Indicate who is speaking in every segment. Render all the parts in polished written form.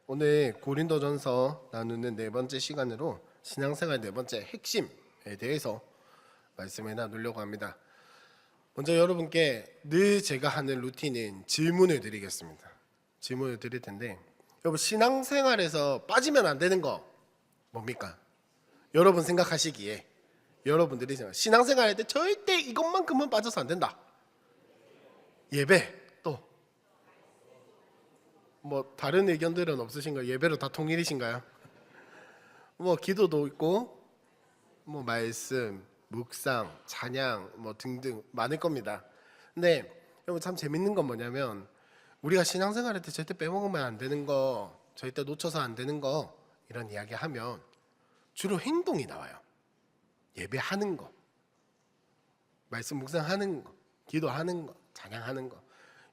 Speaker 1: 오늘 고린도전서 나누는 네 번째 시간으로 신앙생활 네 번째 핵심에 대해서 말씀을 나누려고 합니다. 먼저 여러분께 늘 제가 하는 루틴인 질문을 드리겠습니다. 질문을 드릴 텐데, 여러분 신앙생활에서 빠지면 안 되는 거 뭡니까? 여러분 생각하시기에 여러분들이 신앙생활할 때 절대 이것만큼은 빠져서 안 된다. 예배. 또 뭐 다른 의견들은 없으신가요? 예배로 다 통일이신가요? 뭐 기도도 있고 뭐 말씀, 묵상, 찬양 뭐 등등 많을 겁니다. 근데 여러분 참 재밌는 건 뭐냐면 우리가 신앙생활할 때 절대 빼먹으면 안 되는 거, 절대 놓쳐서 안 되는 거 이런 이야기 하면 주로 행동이 나와요. 예배하는 거, 말씀 묵상하는 거, 기도하는 거, 찬양하는 거.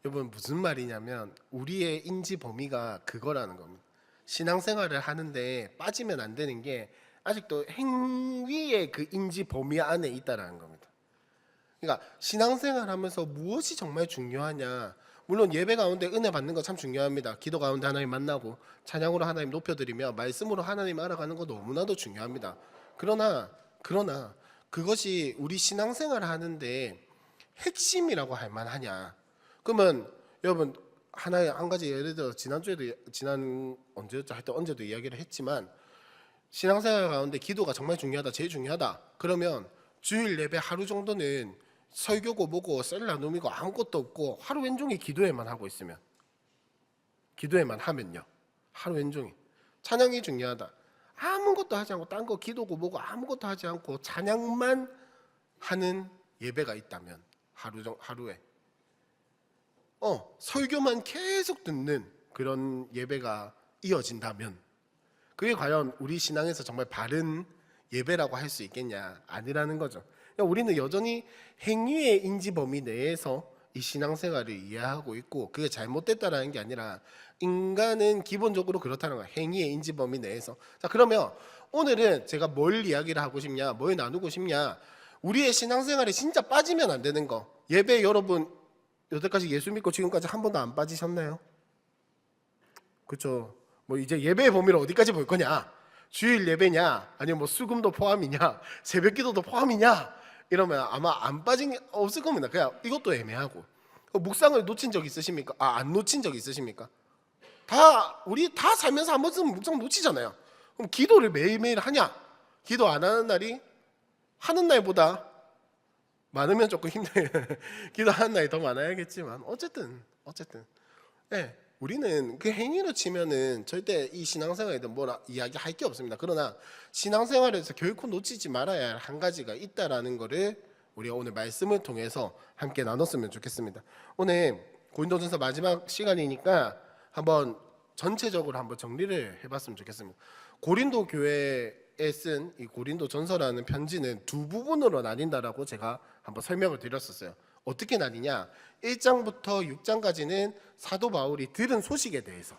Speaker 1: 여러분 무슨 말이냐면 우리의 인지 범위가 그거라는 겁니다. 신앙생활을 하는데 빠지면 안 되는 게 아직도 행위의 그 인지 범위 안에 있다라는 겁니다. 그러니까 신앙생활하면서 무엇이 정말 중요하냐? 물론 예배 가운데 은혜 받는 거 참 중요합니다. 기도 가운데 하나님 만나고 찬양으로 하나님 높여드리며 말씀으로 하나님 알아가는 거 너무나도 중요합니다. 그러나 그것이 우리 신앙생활을 하는데 핵심이라고 할 만하냐? 그러면 여러분 한 가지 예를 들어 언제였죠? 하여튼 언제도 이야기를 했지만 신앙생활 가운데 기도가 정말 중요하다, 제일 중요하다. 그러면 주일 예배 하루 정도는 설교고 뭐고 셀 나눔이고 아무것도 없고 하루 왼종일 기도에만 하고 있으면, 기도에만 하면요, 하루 왼종일 찬양이 중요하다. 아무것도 하지 않고 딴 거 기도고 뭐고 아무것도 하지 않고 찬양만 하는 예배가 있다면 하루에 설교만 계속 듣는 그런 예배가 이어진다면 그게 과연 우리 신앙에서 정말 바른 예배라고 할 수 있겠냐? 아니라는 거죠. 우리는 여전히 행위의 인지 범위 내에서 이 신앙생활을 이해하고 있고 그게 잘못됐다라는 게 아니라 인간은 기본적으로 그렇다는 거예요. 행위의 인지 범위 내에서. 자, 그러면 오늘은 제가 뭘 이야기를 하고 싶냐, 뭘 나누고 싶냐, 우리의 신앙생활에 진짜 빠지면 안 되는 거. 예배 여러분 여태까지 예수 믿고 지금까지 한 번도 안 빠지셨나요? 그렇죠. 뭐 이제 예배의 범위를 어디까지 볼 거냐? 주일 예배냐? 아니면 뭐 수금도 포함이냐? 새벽기도도 포함이냐? 이러면 아마 안 빠진 게 없을 겁니다. 그냥 이것도 애매하고. 묵상을 놓친 적 있으십니까? 안 놓친 적 있으십니까? 우리 다 살면서 한 번쯤 묵상 놓치잖아요. 그럼 기도를 매일매일 하냐? 기도 안 하는 날이 하는 날보다 많으면 조금 힘들어요. 기도하는 날이 더 많아야겠지만 어쨌든 네, 우리는 그 행위로 치면은 절대 이 신앙생활에도 뭐라 이야기할 게 없습니다. 그러나 신앙생활에서 결코 놓치지 말아야 할 한 가지가 있다라는 거를 우리가 오늘 말씀을 통해서 함께 나눴으면 좋겠습니다. 오늘 고린도전서 마지막 시간이니까 한번 전체적으로 한번 정리를 해봤으면 좋겠습니다. 고린도 교회에 쓴 이 고린도전서라는 편지는 두 부분으로 나뉜다라고 제가 한번 설명을 드렸었어요. 어떻게 나뉘냐? 1장부터 6장까지는 사도 바울이 들은 소식에 대해서,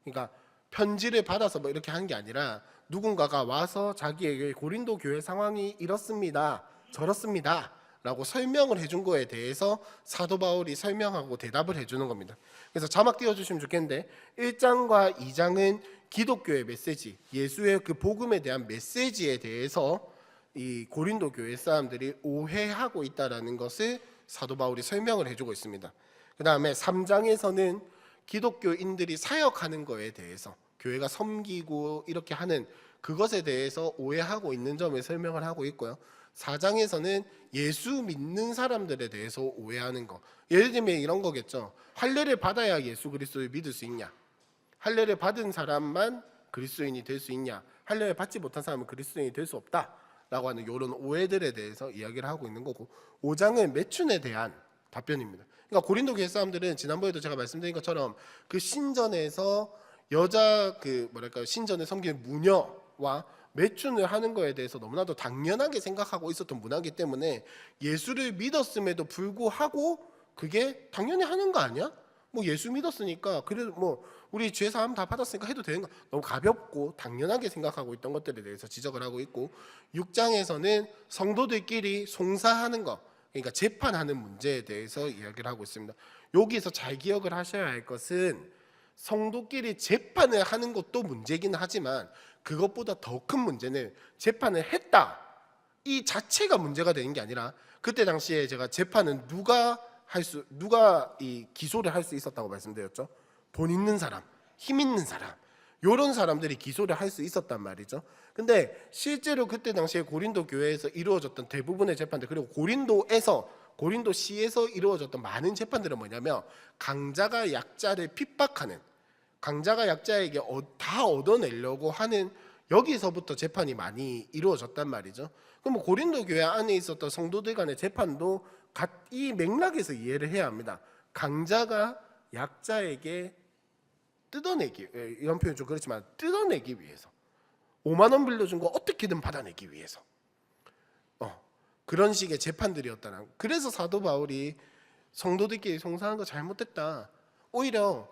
Speaker 1: 그러니까 편지를 받아서 뭐 이렇게 하는 게 아니라 누군가가 와서 자기에게 고린도 교회 상황이 이렇습니다, 저렇습니다 라고 설명을 해준 거에 대해서 사도 바울이 설명하고 대답을 해주는 겁니다. 그래서 자막 띄워주시면 좋겠는데 1장과 2장은 기독교의 메시지, 예수의 그 복음에 대한 메시지에 대해서 이 고린도 교회 사람들이 오해하고 있다라는 것을 사도 바울이 설명을 해주고 있습니다. 그 다음에 3장에서는 기독교인들이 사역하는 거에 대해서, 교회가 섬기고 이렇게 하는 그것에 대해서 오해하고 있는 점을 설명을 하고 있고요. 4장에서는 예수 믿는 사람들에 대해서 오해하는 거. 예를 들면 이런 거겠죠. 할례를 받아야 예수 그리스도를 믿을 수 있냐? 할례를 받은 사람만 그리스도인이 될 수 있냐? 할례를 받지 못한 사람은 그리스도인이 될 수 없다 라고 하는 이런 오해들에 대해서 이야기를 하고 있는 거고, 5장은 매춘에 대한 답변입니다. 그러니까 고린도 교회 사람들은 지난번에도 제가 말씀드린 것처럼 그 신전에서 여자 신전에 섬기는 무녀와 매춘을 하는 거에 대해서 너무나도 당연하게 생각하고 있었던 문화이기 때문에 예수를 믿었음에도 불구하고 그게 당연히 하는 거 아니야? 뭐 예수 믿었으니까 그래도 뭐 우리 죄 사함 다 받았으니까 해도 되는 거, 너무 가볍고 당연하게 생각하고 있던 것들에 대해서 지적을 하고 있고, 6장에서는 성도들끼리 송사하는 것, 그러니까 재판하는 문제에 대해서 이야기를 하고 있습니다. 여기서 잘 기억을 하셔야 할 것은 성도끼리 재판을 하는 것도 문제긴 하지만 그것보다 더 큰 문제는 재판을 했다 이 자체가 문제가 되는 게 아니라, 그때 당시에 제가 재판은 누가 이 기소를 할 수 있었다고 말씀드렸죠? 돈 있는 사람, 힘 있는 사람, 이런 사람들이 기소를 할 수 있었단 말이죠. 근데 실제로 그때 당시에 고린도 교회에서 이루어졌던 대부분의 재판들, 그리고 고린도시에서 이루어졌던 많은 재판들은 뭐냐면, 강자가 약자를 핍박하는, 강자가 약자에게 다 얻어내려고 하는, 여기서부터 재판이 많이 이루어졌단 말이죠. 그럼 뭐 고린도 교회 안에 있었던 성도들 간의 재판도 이 맥락에서 이해를 해야 합니다. 강자가 약자에게 뜯어내기, 이런 표현 좀 그렇지만 뜯어내기 위해서, 5만 원 빌려준 거 어떻게든 받아내기 위해서 그런 식의 재판들이었다는. 그래서 사도 바울이 성도들끼리 송사한 거 잘못됐다, 오히려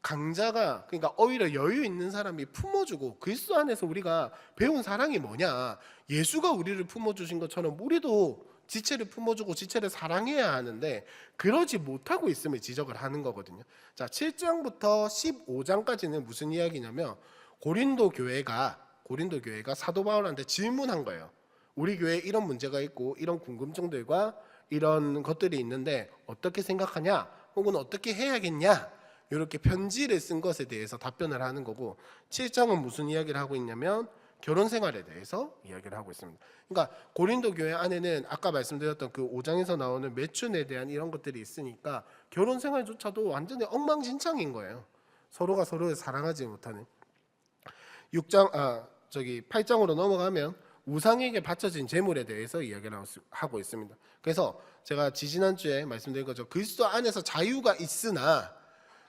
Speaker 1: 강자가, 그러니까 오히려 여유 있는 사람이 품어주고, 그리스도 안에서 우리가 배운 사랑이 뭐냐, 예수가 우리를 품어주신 것처럼 우리도 지체를 품어주고 지체를 사랑해야 하는데 그러지 못하고 있음을 지적을 하는 거거든요. 자, 7장부터 15장까지는 무슨 이야기냐면, 고린도 교회가 사도 바울한테 질문한 거예요. 우리 교회에 이런 문제가 있고 이런 궁금증들과 이런 것들이 있는데 어떻게 생각하냐, 혹은 어떻게 해야겠냐, 이렇게 편지를 쓴 것에 대해서 답변을 하는 거고, 7장은 무슨 이야기를 하고 있냐면 결혼 생활에 대해서 이야기를 하고 있습니다. 그러니까 고린도 교회 안에는 아까 말씀드렸던 그 5장에서 나오는 매춘에 대한 이런 것들이 있으니까 결혼 생활조차도 완전히 엉망진창인 거예요. 서로가 서로를 사랑하지 못하는. 8장으로 넘어가면 우상에게 바쳐진 재물에 대해서 이야기를 하고 있습니다. 그래서 제가 지지난주에 말씀드린 거죠. 그리스도 안에서 자유가 있으나,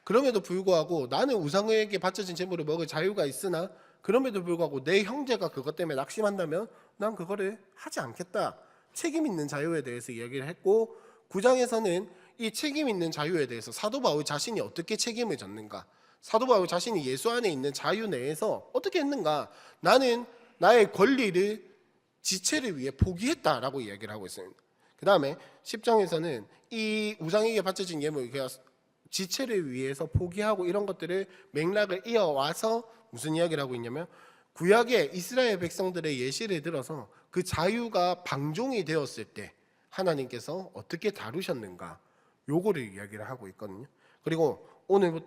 Speaker 1: 그럼에도 불구하고 나는 우상에게 바쳐진 재물을 먹을 자유가 있으나 그럼에도 불구하고 내 형제가 그것 때문에 낙심한다면 난 그거를 하지 않겠다, 책임 있는 자유에 대해서 이야기를 했고, 9장에서는 이 책임 있는 자유에 대해서 사도 바울 자신이 어떻게 책임을 졌는가, 사도 바울 자신이 예수 안에 있는 자유 내에서 어떻게 했는가, 나는 나의 권리를 지체를 위해 포기했다라고 이야기를 하고 있습니다. 그 다음에 10장에서는 이 우상에게 바쳐진 예물, 지체를 위해서 포기하고 이런 것들을 맥락을 이어와서 무슨 이야기를 하고 있냐면, 구약의 이스라엘 백성들의 예시를 들어서 그 자유가 방종이 되었을 때 하나님께서 어떻게 다루셨는가, 요거를 이야기를 하고 있거든요. 그리고 오늘은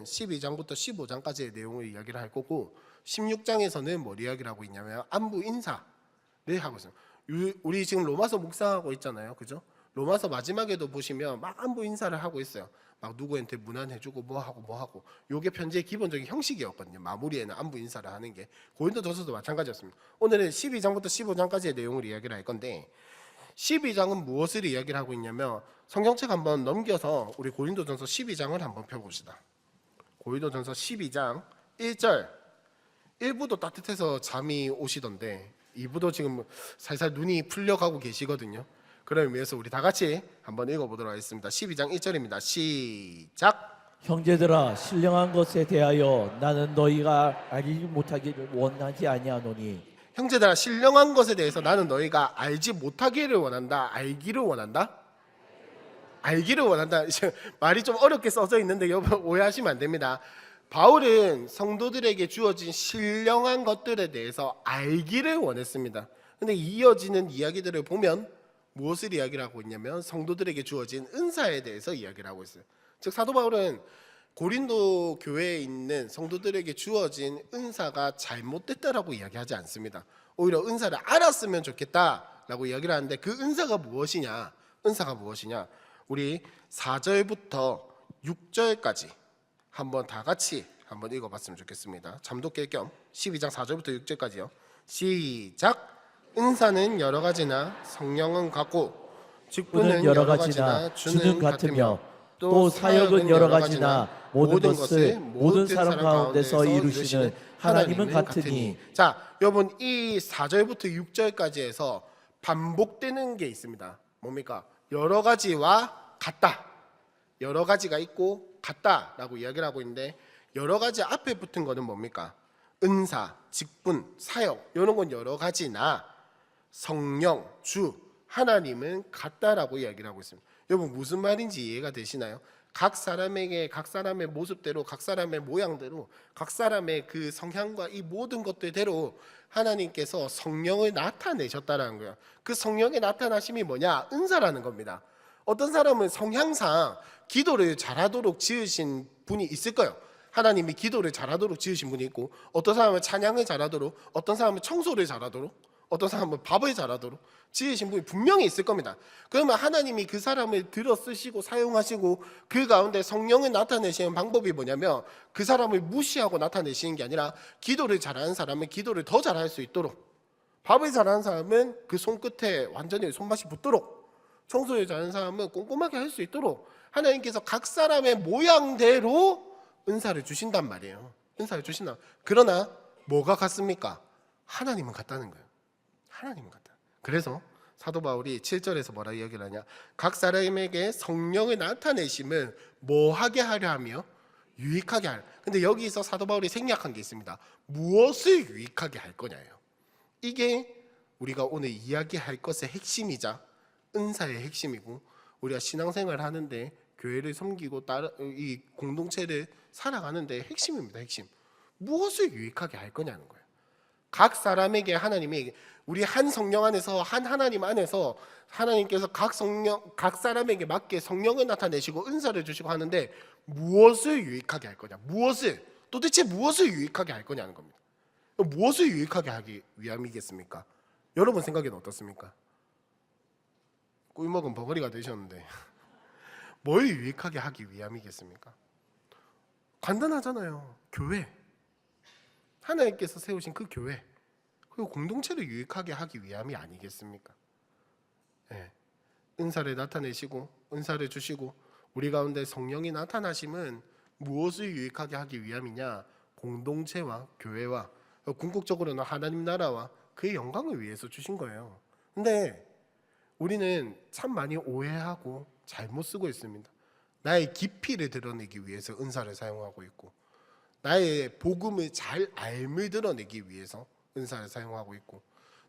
Speaker 1: 12장부터 15장까지의 내용을 이야기를 할 거고, 16장에서는 뭘 이야기를 하고 있냐면 안부 인사를 하고 있어요. 우리 지금 로마서 묵상하고 있잖아요, 그죠? 로마서 마지막에도 보시면 막 안부 인사를 하고 있어요. 막 누구한테 문안해주고 뭐하고 요게 편지의 기본적인 형식이었거든요. 마무리에는 안부 인사를 하는 게. 고린도전서도 마찬가지였습니다. 오늘은 12장부터 15장까지의 내용을 이야기를 할 건데, 12장은 무엇을 이야기를 하고 있냐면, 성경책 한번 넘겨서 우리 고린도전서 12장을 한번 펴봅시다. 고린도전서 12장 1절. 1부도 따뜻해서 잠이 오시던데 2부도 지금 살살 눈이 풀려가고 계시거든요. 그런 의미에서 우리 다 같이 한번 읽어보도록 하겠습니다. 12장 1절입니다. 시작.
Speaker 2: 형제들아, 신령한 것에 대하여 나는 너희가 알지 못하기를 원하지 아니하노니.
Speaker 1: 형제들아, 신령한 것에 대해서 나는 너희가 알지 못하기를 원한다. 알기를 원한다. 알기를 원한다. 말이 좀 어렵게 써져 있는데 여러분 오해하시면 안 됩니다. 바울은 성도들에게 주어진 신령한 것들에 대해서 알기를 원했습니다. 근데 이어지는 이야기들을 보면 무엇을 이야기를 하고 있냐면 성도들에게 주어진 은사에 대해서 이야기를 하고 있어요. 즉 사도 바울은 고린도 교회에 있는 성도들에게 주어진 은사가 잘못됐다라고 이야기하지 않습니다. 오히려 은사를 알았으면 좋겠다라고 이야기를 하는데, 그 은사가 무엇이냐? 우리 4절부터 6절까지 한번 다 같이 한번 읽어봤으면 좋겠습니다. 잠도 깰 겸 12장 4절부터 6절까지요. 시작. 은사는 여러 가지나 성령은 같고 직분은 여러 가지나 주는 같으며
Speaker 2: 또 사역은 여러 가지나 모든 것을 모든 사람 가운데서 이루시는 하나님은 같으니.
Speaker 1: 자, 여러분 이 4절부터 6절까지에서 반복되는 게 있습니다. 뭡니까? 여러 가지와 같다. 여러 가지가 있고 같다라고 이야기를 하고 있는데, 여러 가지 앞에 붙은 거는 뭡니까? 은사, 직분, 사역, 이런 건 여러 가지나 성령, 주, 하나님은 같다라고 이야기를 하고 있습니다. 여러분 무슨 말인지 이해가 되시나요? 각 사람에게 각 사람의 모습대로, 각 사람의 모양대로, 각 사람의 그 성향과 이 모든 것들대로 하나님께서 성령을 나타내셨다라는 거예요. 그 성령의 나타나심이 뭐냐? 은사라는 겁니다. 어떤 사람은 성향상 기도를 잘하도록 지으신 분이 있을 거예요. 하나님이 기도를 잘하도록 지으신 분이 있고, 어떤 사람은 찬양을 잘하도록, 어떤 사람은 청소를 잘하도록, 어떤 사람은 밥을 잘하도록 지으신 분이 분명히 있을 겁니다. 그러면 하나님이 그 사람을 들어 쓰시고 사용하시고 그 가운데 성령을 나타내시는 방법이 뭐냐면, 그 사람을 무시하고 나타내시는 게 아니라 기도를 잘하는 사람은 기도를 더 잘할 수 있도록, 밥을 잘하는 사람은 그 손끝에 완전히 손맛이 붙도록, 청소를 잘하는 사람은 꼼꼼하게 할 수 있도록 하나님께서 각 사람의 모양대로 은사를 주신단 말이에요. 은사를 주신다. 그러나 뭐가 같습니까? 하나님은 같다는 거예요. 하나님은 같다. 그래서 사도 바울이 7절에서 뭐라 이야기를 하냐? 각 사람에게 성령을 나타내심은 뭐 하게 하려 하며 유익하게 하려. 근데 여기서 사도 바울이 생략한 게 있습니다. 무엇을 유익하게 할 거냐예요. 이게 우리가 오늘 이야기할 것의 핵심이자 은사의 핵심이고, 우리가 신앙생활을 하는데 교회를 섬기고 이 공동체를 살아가는데 핵심입니다. 핵심. 무엇을 유익하게 할 거냐는 거예요. 각 사람에게 하나님이, 우리 한 성령 안에서, 한 하나님 안에서 하나님께서 각 사람에게 맞게 성령을 나타내시고 은사를 주시고 하는데 무엇을 유익하게 할 거냐? 도대체 무엇을 유익하게 할 거냐는 겁니다. 무엇을 유익하게 하기 위함이겠습니까? 여러분 생각에는 어떻습니까? 꿀먹은 버거리가 되셨는데 뭘 유익하게 하기 위함이겠습니까? 간단하잖아요. 교회. 하나님께서 세우신 그 교회, 그리고 공동체를 유익하게 하기 위함이 아니겠습니까? 네. 은사를 나타내시고 은사를 주시고 우리 가운데 성령이 나타나심은 무엇을 유익하게 하기 위함이냐? 공동체와 교회와 궁극적으로는 하나님 나라와 그의 영광을 위해서 주신 거예요. 근데 우리는 참 많이 오해하고 잘못 쓰고 있습니다. 나의 깊이를 드러내기 위해서 은사를 사용하고 있고, 나의 복음을 잘 알을 드러내기 위해서 은사를 사용하고 있고,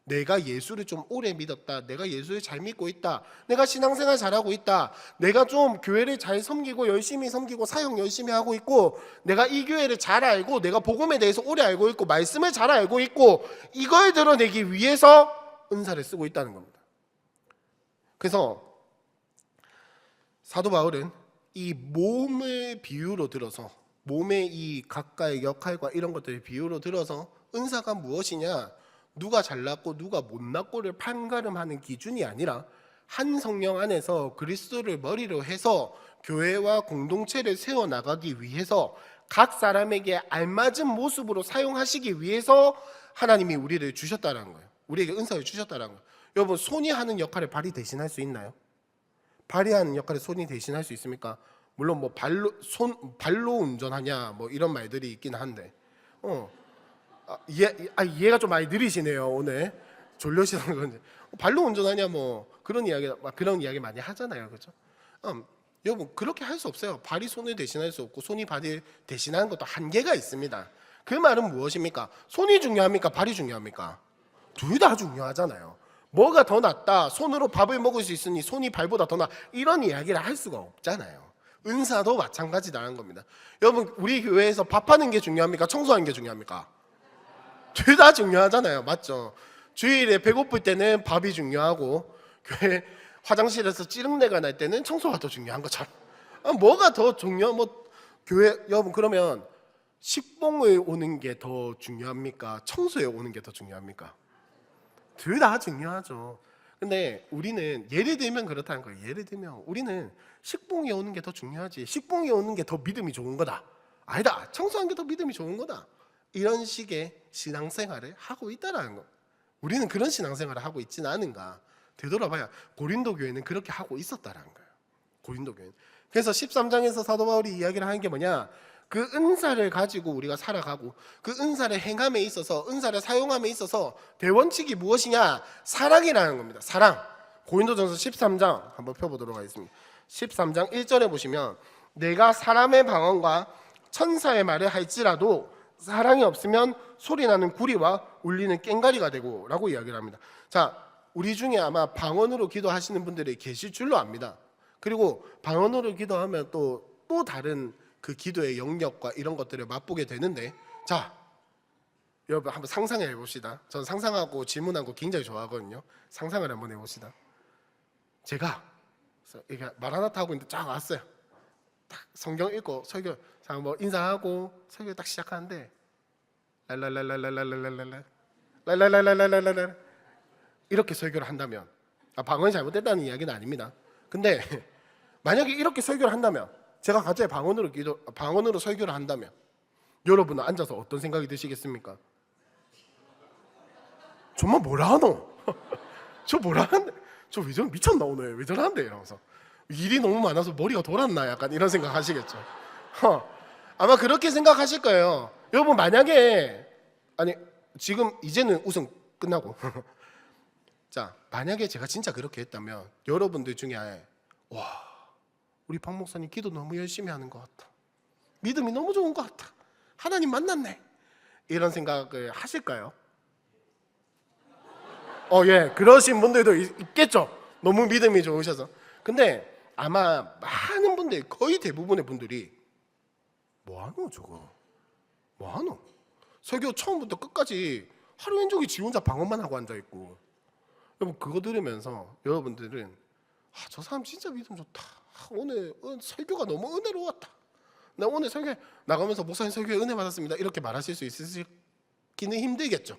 Speaker 1: 내가 예수를 좀 오래 믿었다, 내가 예수를 잘 믿고 있다, 내가 신앙생활 잘하고 있다, 내가 좀 교회를 잘 섬기고 열심히 섬기고 사역 열심히 하고 있고, 내가 이 교회를 잘 알고 내가 복음에 대해서 오래 알고 있고 말씀을 잘 알고 있고, 이걸 드러내기 위해서 은사를 쓰고 있다는 겁니다. 그래서 사도 바울은 이 몸을 비유로 들어서, 몸의 이 각각의 역할과 이런 것들을 비유로 들어서 은사가 무엇이냐, 누가 잘났고 누가 못났고를 판가름하는 기준이 아니라 한 성령 안에서 그리스도를 머리로 해서 교회와 공동체를 세워나가기 위해서 각 사람에게 알맞은 모습으로 사용하시기 위해서 하나님이 우리를 주셨다는 거예요. 우리에게 은사를 주셨다는 거예요. 여러분, 손이 하는 역할을 발이 대신할 수 있나요? 발이 하는 역할을 손이 대신할 수 있습니까? 물론 뭐 발로 운전하냐 뭐 이런 말들이 있긴 한데, 이해가 좀 많이 느리시네요. 오늘 졸려시는 건지. 발로 운전하냐 뭐 그런 이야기 많이 하잖아요, 그렇죠? 여러분, 그렇게 할 수 없어요. 발이 손을 대신할 수 없고 손이 발을 대신하는 것도 한계가 있습니다. 그 말은 무엇입니까? 손이 중요합니까? 발이 중요합니까? 둘 다 중요하잖아요. 뭐가 더 낫다, 손으로 밥을 먹을 수 있으니 손이 발보다 더 낫다, 이런 이야기를 할 수가 없잖아요. 은사도 마찬가지라는 겁니다. 여러분, 우리 교회에서 밥하는 게 중요합니까? 청소하는 게 중요합니까? 둘 다 중요하잖아요. 맞죠? 주일에 배고플 때는 밥이 중요하고, 교회 화장실에서 찌릉내가 날 때는 청소가 더 중요한 것처럼, 뭐가 더 교회, 여러분, 그러면 식봉을 오는 게 더 중요합니까? 청소에 오는 게 더 중요합니까? 둘 다 중요하죠. 근데 우리는 예를 들면 그렇다는 거예요. 예를 들면 우리는 식봉이 오는 게 더 중요하지, 식봉이 오는 게 더 믿음이 좋은 거다, 아니다, 청소하는 게 더 믿음이 좋은 거다, 이런 식의 신앙생활을 하고 있다는 거. 우리는 그런 신앙생활을 하고 있지는 않은가? 되돌아봐야 고린도 교회는 그렇게 하고 있었다는 거예요. 고린도 교회는. 그래서 13장에서 사도 바울이 이야기를 하는 게 뭐냐? 그 은사를 가지고 우리가 살아가고 그 은사를 행함에 있어서, 은사를 사용함에 있어서 대원칙이 무엇이냐? 사랑이라는 겁니다. 사랑. 고린도전서 13장 한번 펴보도록 하겠습니다. 13장 1절에 보시면, 내가 사람의 방언과 천사의 말을 할지라도 사랑이 없으면 소리나는 구리와 울리는 꽹과리가 되고, 라고 이야기를 합니다. 자, 우리 중에 아마 방언으로 기도하시는 분들이 계실 줄로 압니다. 그리고 방언으로 기도하면 또 또 다른 그 기도의 영역과 이런 것들을 맛보게 되는데, 자 여러분 한번 상상해 봅시다. 저는 상상하고 질문하는 거 굉장히 좋아하거든요. 상상을 한번 해봅시다. 제가 이게 말 하나 하고 있는데 쫙 왔어요. 딱 성경 읽고 설교 뭐 인사하고 설교 딱 시작하는데 랄랄랄랄랄랄랄랄랄 랄랄랄랄랄랄랄 이렇게 설교를 한다면, 방언이 잘못됐다는 이야기는 아닙니다. 근데 만약에 이렇게 설교를 한다면, 제가 갑자기 방언으로 설교를 한다면 여러분은 앉아서 어떤 생각이 드시겠습니까? 정말 뭐라 하노? 저 뭐라 하는데? 저 왜 저래 미쳤나 오늘? 왜 저러는데? 이러면서 일이 너무 많아서 머리가 돌았나? 약간 이런 생각 하시겠죠. 아마 그렇게 생각하실 거예요. 여러분 만약에 지금 이제는 우선 끝나고 자 만약에 제가 진짜 그렇게 했다면 여러분들 중에 와 우리 박 목사님 기도 너무 열심히 하는 것 같다. 믿음이 너무 좋은 것 같다. 하나님 만났네. 이런 생각을 하실까요? 예, 그러신 분들도 있겠죠. 너무 믿음이 좋으셔서. 근데 아마 많은 분들, 거의 대부분의 분들이 뭐하노 저거? 뭐하노? 설교 처음부터 끝까지 하루 종일 지 혼자 방언만 하고 앉아있고, 여러분 그거 들으면서 여러분들은 저 사람 진짜 믿음 좋다. 오늘 설교가 너무 은혜로웠다. 나 오늘 설교 나가면서 목사님 설교에 은혜 받았습니다. 이렇게 말하실 수 있으시기는 힘들겠죠.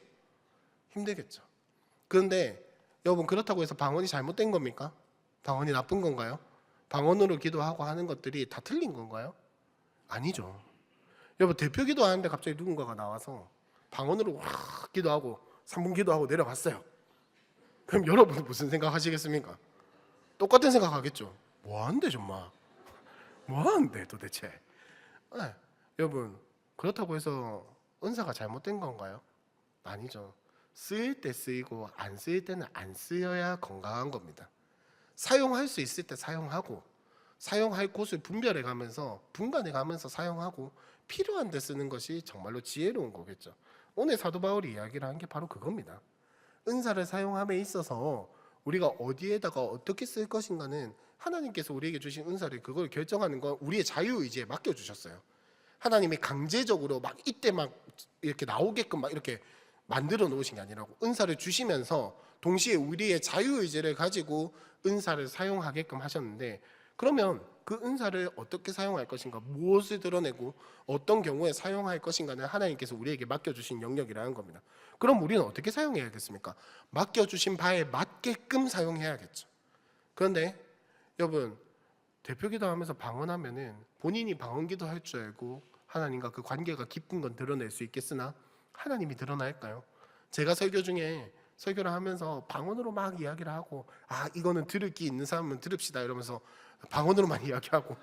Speaker 1: 그런데 여러분 그렇다고 해서 방언이 잘못된 겁니까? 방언이 나쁜 건가요? 방언으로 기도하고 하는 것들이 다 틀린 건가요? 아니죠. 여러분 대표 기도하는데 갑자기 누군가가 나와서 방언으로 기도하고 3분 기도하고 내려갔어요. 그럼 여러분은 무슨 생각 하시겠습니까? 똑같은 생각 하겠죠. 뭐하는데 정말? 뭐하는데 도대체? 여러분 그렇다고 해서 은사가 잘못된 건가요? 아니죠. 쓰일 때 쓰이고 안 쓰일 때는 안 쓰여야 건강한 겁니다. 사용할 수 있을 때 사용하고, 사용할 곳을 분별해 가면서 분간해 가면서 사용하고, 필요한 데 쓰는 것이 정말로 지혜로운 거겠죠. 오늘 사도 바울이 이야기를 한 게 바로 그겁니다. 은사를 사용함에 있어서 우리가 어디에다가 어떻게 쓸 것인가는 하나님께서 우리에게 주신 은사를 그걸 결정하는 건 우리의 자유의지에 맡겨주셨어요. 하나님이 강제적으로 막 이때 막 이렇게 나오게끔 막 이렇게 만들어 놓으신 게 아니라고, 은사를 주시면서 동시에 우리의 자유의지를 가지고 은사를 사용하게끔 하셨는데, 그러면 그 은사를 어떻게 사용할 것인가, 무엇을 드러내고 어떤 경우에 사용할 것인가는 하나님께서 우리에게 맡겨주신 영역이라는 겁니다. 그럼 우리는 어떻게 사용해야겠습니까? 맡겨주신 바에 맞게끔 사용해야겠죠. 그런데 여러분 대표기도 하면서 방언하면은 본인이 방언기도 할 줄 알고 하나님과 그 관계가 깊은 건 드러낼 수 있겠으나 하나님이 드러날까요? 제가 설교 중에 설교를 하면서 방언으로 막 이야기를 하고, 이거는 들을 기 있는 사람은 들읍시다 이러면서 방언으로만 이야기하고,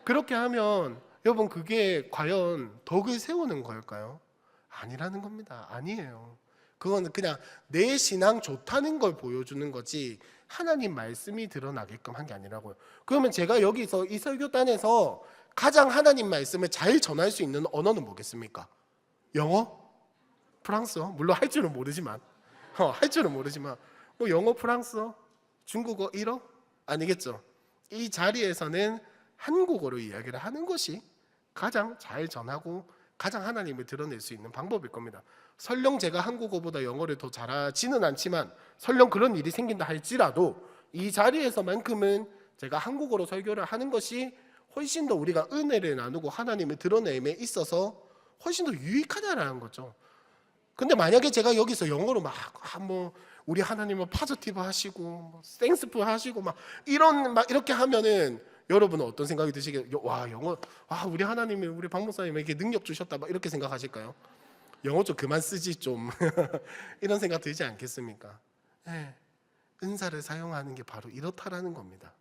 Speaker 1: 그렇게 하면 여러분 그게 과연 덕을 세우는 걸까요? 아니라는 겁니다. 아니에요. 그건 그냥 내 신앙 좋다는 걸 보여주는 거지 하나님 말씀이 드러나게끔 한 게 아니라고요. 그러면 제가 여기서 이 설교단에서 가장 하나님 말씀을 잘 전할 수 있는 언어는 뭐겠습니까? 영어? 프랑스어? 물론 할 줄은 모르지만 뭐 영어, 프랑스어, 중국어, 일어? 아니겠죠. 이 자리에서는 한국어로 이야기를 하는 것이 가장 잘 전하고 가장 하나님을 드러낼 수 있는 방법일 겁니다. 설령 제가 한국어보다 영어를 더 잘하지는 않지만, 설령 그런 일이 생긴다 할지라도 이 자리에서만큼은 제가 한국어로 설교를 하는 것이 훨씬 더 우리가 은혜를 나누고 하나님을 드러냄에 있어서 훨씬 더 유익하다라는 거죠. 근데 만약에 제가 여기서 영어로 뭐 우리 하나님은 파저티브 하시고 뭐 땡스풀 하시고 막 이렇게 하면은 여러분은 어떤 생각이 드시겠어요? 영어 우리 하나님이 우리 박 목사님에게 능력 주셨다 막 이렇게 생각하실까요? 영어 좀 그만 쓰지 좀 이런 생각 들지 않겠습니까? 은사를 사용하는 게 바로 이렇다라는 겁니다.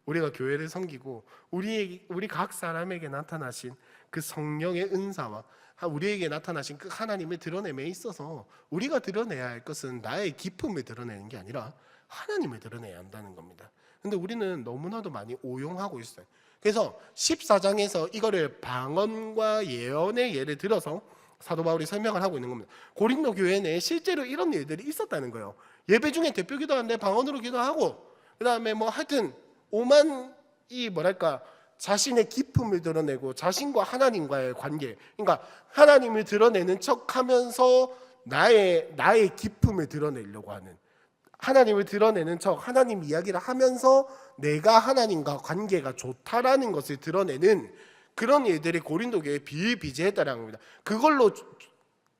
Speaker 1: 우리가 교회를 섬기고 우리 각 사람에게 나타나신 그 성령의 은사와 우리에게 나타나신 그 하나님을 드러냄에 있어서 우리가 드러내야 할 것은 나의 기쁨을 드러내는 게 아니라 하나님을 드러내야 한다는 겁니다. 근데 우리는 너무나도 많이 오용하고 있어요. 그래서 14장에서 이거를 방언과 예언의 예를 들어서 사도 바울이 설명을 하고 있는 겁니다. 고린도 교회 내에 실제로 이런 일들이 있었다는 거예요. 예배 중에 대표 기도하는데 방언으로 기도하고, 그 다음에 뭐 하여튼 오만 자신의 기쁨을 드러내고 자신과 하나님과의 관계, 그러니까 하나님을 드러내는 척하면서 나의 기쁨을 드러내려고 하는, 하나님을 드러내는 척 하나님 이야기를 하면서 내가 하나님과 관계가 좋다라는 것을 드러내는 그런 일들이 고린도 교회에 비일비재했다는 겁니다. 그걸로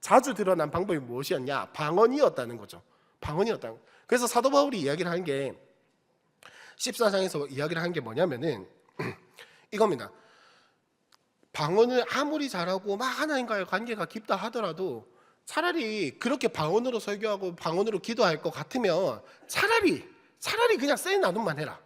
Speaker 1: 자주 드러난 방법이 무엇이었냐? 방언이었다는 거죠. 방언이었다는 거죠. 그래서 사도 바울이 이야기를 한 게 14장에서 이야기를 한 게 뭐냐면은 이겁니다. 방언을 아무리 잘하고 막 하나님과의 관계가 깊다 하더라도 차라리 그렇게 방언으로 설교하고 방언으로 기도할 것 같으면 차라리 그냥 쎄 나눔만 해라.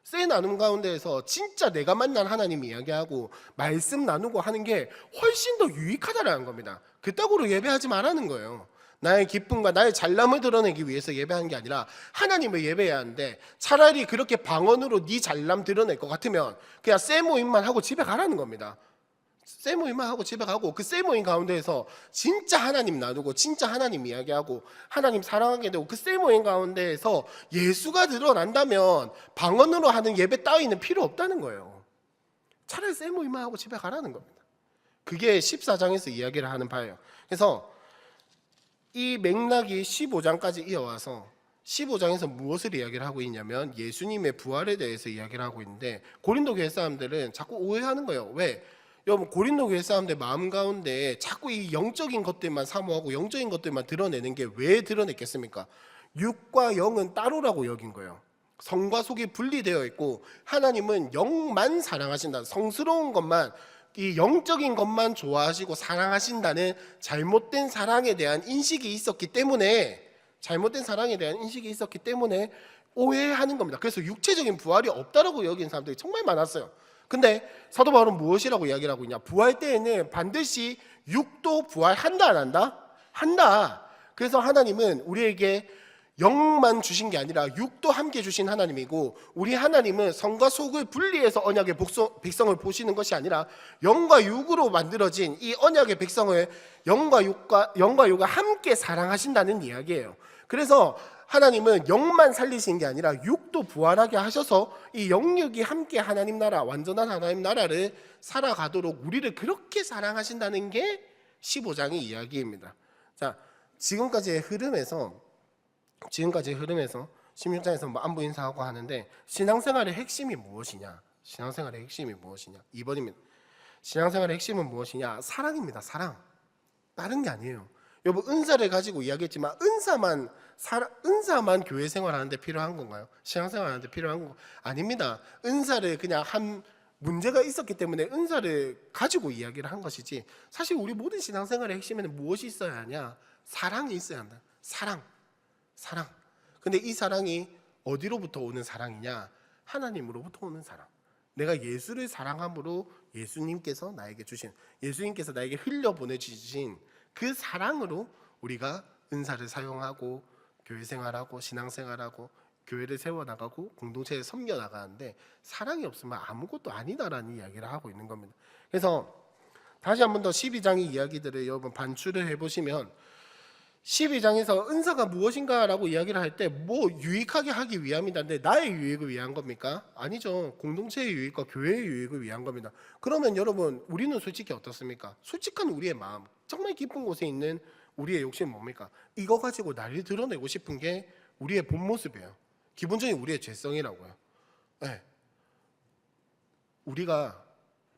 Speaker 1: 쎄 나눔 가운데에서 진짜 내가 만난 하나님 이야기하고 말씀 나누고 하는 게 훨씬 더 유익하다라는 겁니다. 그따구로 예배하지 말라는 거예요. 나의 기쁨과 나의 잘남을 드러내기 위해서 예배하는 게 아니라 하나님을 예배해야 하는데, 차라리 그렇게 방언으로 네 잘남 드러낼 것 같으면 그냥 쎄 모임만 하고 집에 가라는 겁니다. 쎄 모임만 하고 집에 가고, 그 쎄 모임 가운데에서 진짜 하나님 나누고 진짜 하나님 이야기하고 하나님 사랑하게 되고, 그 쎄 모임 가운데에서 예수가 드러난다면 방언으로 하는 예배 따위는 필요 없다는 거예요. 차라리 쎄 모임만 하고 집에 가라는 겁니다. 그게 14장에서 이야기를 하는 바예요. 그래서 이 맥락이 15장까지 이어와서 15장에서 무엇을 이야기를 하고 있냐면 예수님의 부활에 대해서 이야기를 하고 있는데, 고린도 교회 사람들은 자꾸 오해하는 거예요. 왜? 여러분, 고린도 교회 사람들 마음 가운데 자꾸 이 영적인 것들만 사모하고 영적인 것들만 드러내는 게 왜 드러냈겠습니까? 육과 영은 따로라고 여긴 거예요. 성과 속이 분리되어 있고 하나님은 영만 사랑하신다. 성스러운 것만, 이 영적인 것만 좋아하시고 사랑하신다는 잘못된 사랑에 대한 인식이 있었기 때문에, 잘못된 사랑에 대한 인식이 있었기 때문에 오해하는 겁니다. 그래서 육체적인 부활이 없다라고 여기는 사람들이 정말 많았어요. 근데 사도 바울은 무엇이라고 이야기를 하고 있냐? 부활 때에는 반드시 육도 부활한다, 안 한다? 한다. 그래서 하나님은 우리에게 영만 주신 게 아니라 육도 함께 주신 하나님이고, 우리 하나님은 성과 속을 분리해서 언약의 백성을 보시는 것이 아니라 영과 육으로 만들어진 이 언약의 백성을 영과 육과 함께 사랑하신다는 이야기예요. 그래서 하나님은 영만 살리신 게 아니라 육도 부활하게 하셔서 이 영육이 함께 하나님 나라, 완전한 하나님 나라를 살아가도록 우리를 그렇게 사랑하신다는 게 15장의 이야기입니다. 자, 지금까지의 흐름에서 16장에서 뭐 안부 인사하고 하는데, 신앙생활의 핵심이 무엇이냐? 신앙생활의 핵심이 무엇이냐? 2번입니다. 신앙생활의 핵심은 무엇이냐? 사랑입니다. 사랑. 다른 게 아니에요. 여러분, 은사를 가지고 이야기했지만 은사만 교회 생활하는데 필요한 건가요? 신앙생활하는데 필요한 거 아닙니다. 은사를 그냥 한 문제가 있었기 때문에 은사를 가지고 이야기를 한 것이지, 사실 우리 모든 신앙생활의 핵심에는 무엇이 있어야 하냐? 사랑이 있어야 한다. 사랑. 근데 이 사랑이 어디로부터 오는 사랑이냐? 하나님으로부터 오는 사랑. 내가 예수를 사랑함으로 예수님께서 나에게 흘려 보내주신 그 사랑으로 우리가 은사를 사용하고 교회 생활하고 신앙생활하고 교회를 세워나가고 공동체를 섬겨나가는데, 사랑이 없으면 아무것도 아니다라는 이야기를 하고 있는 겁니다. 그래서 다시 한 번 더 12장의 이야기들을 여러분 반추를 해보시면, 12장에서 은사가 무엇인가라고 이야기를 할 때 뭐 유익하게 하기 위함이다인데 나의 유익을 위한 겁니까? 아니죠. 공동체의 유익과 교회의 유익을 위한 겁니다. 그러면 여러분, 우리는 솔직히 어떻습니까? 솔직한 우리의 마음, 정말 깊은 곳에 있는 우리의 욕심은 뭡니까? 이거 가지고 나를 드러내고 싶은 게 우리의 본 모습이에요. 기본적인 우리의 죄성이라고요. 네. 우리가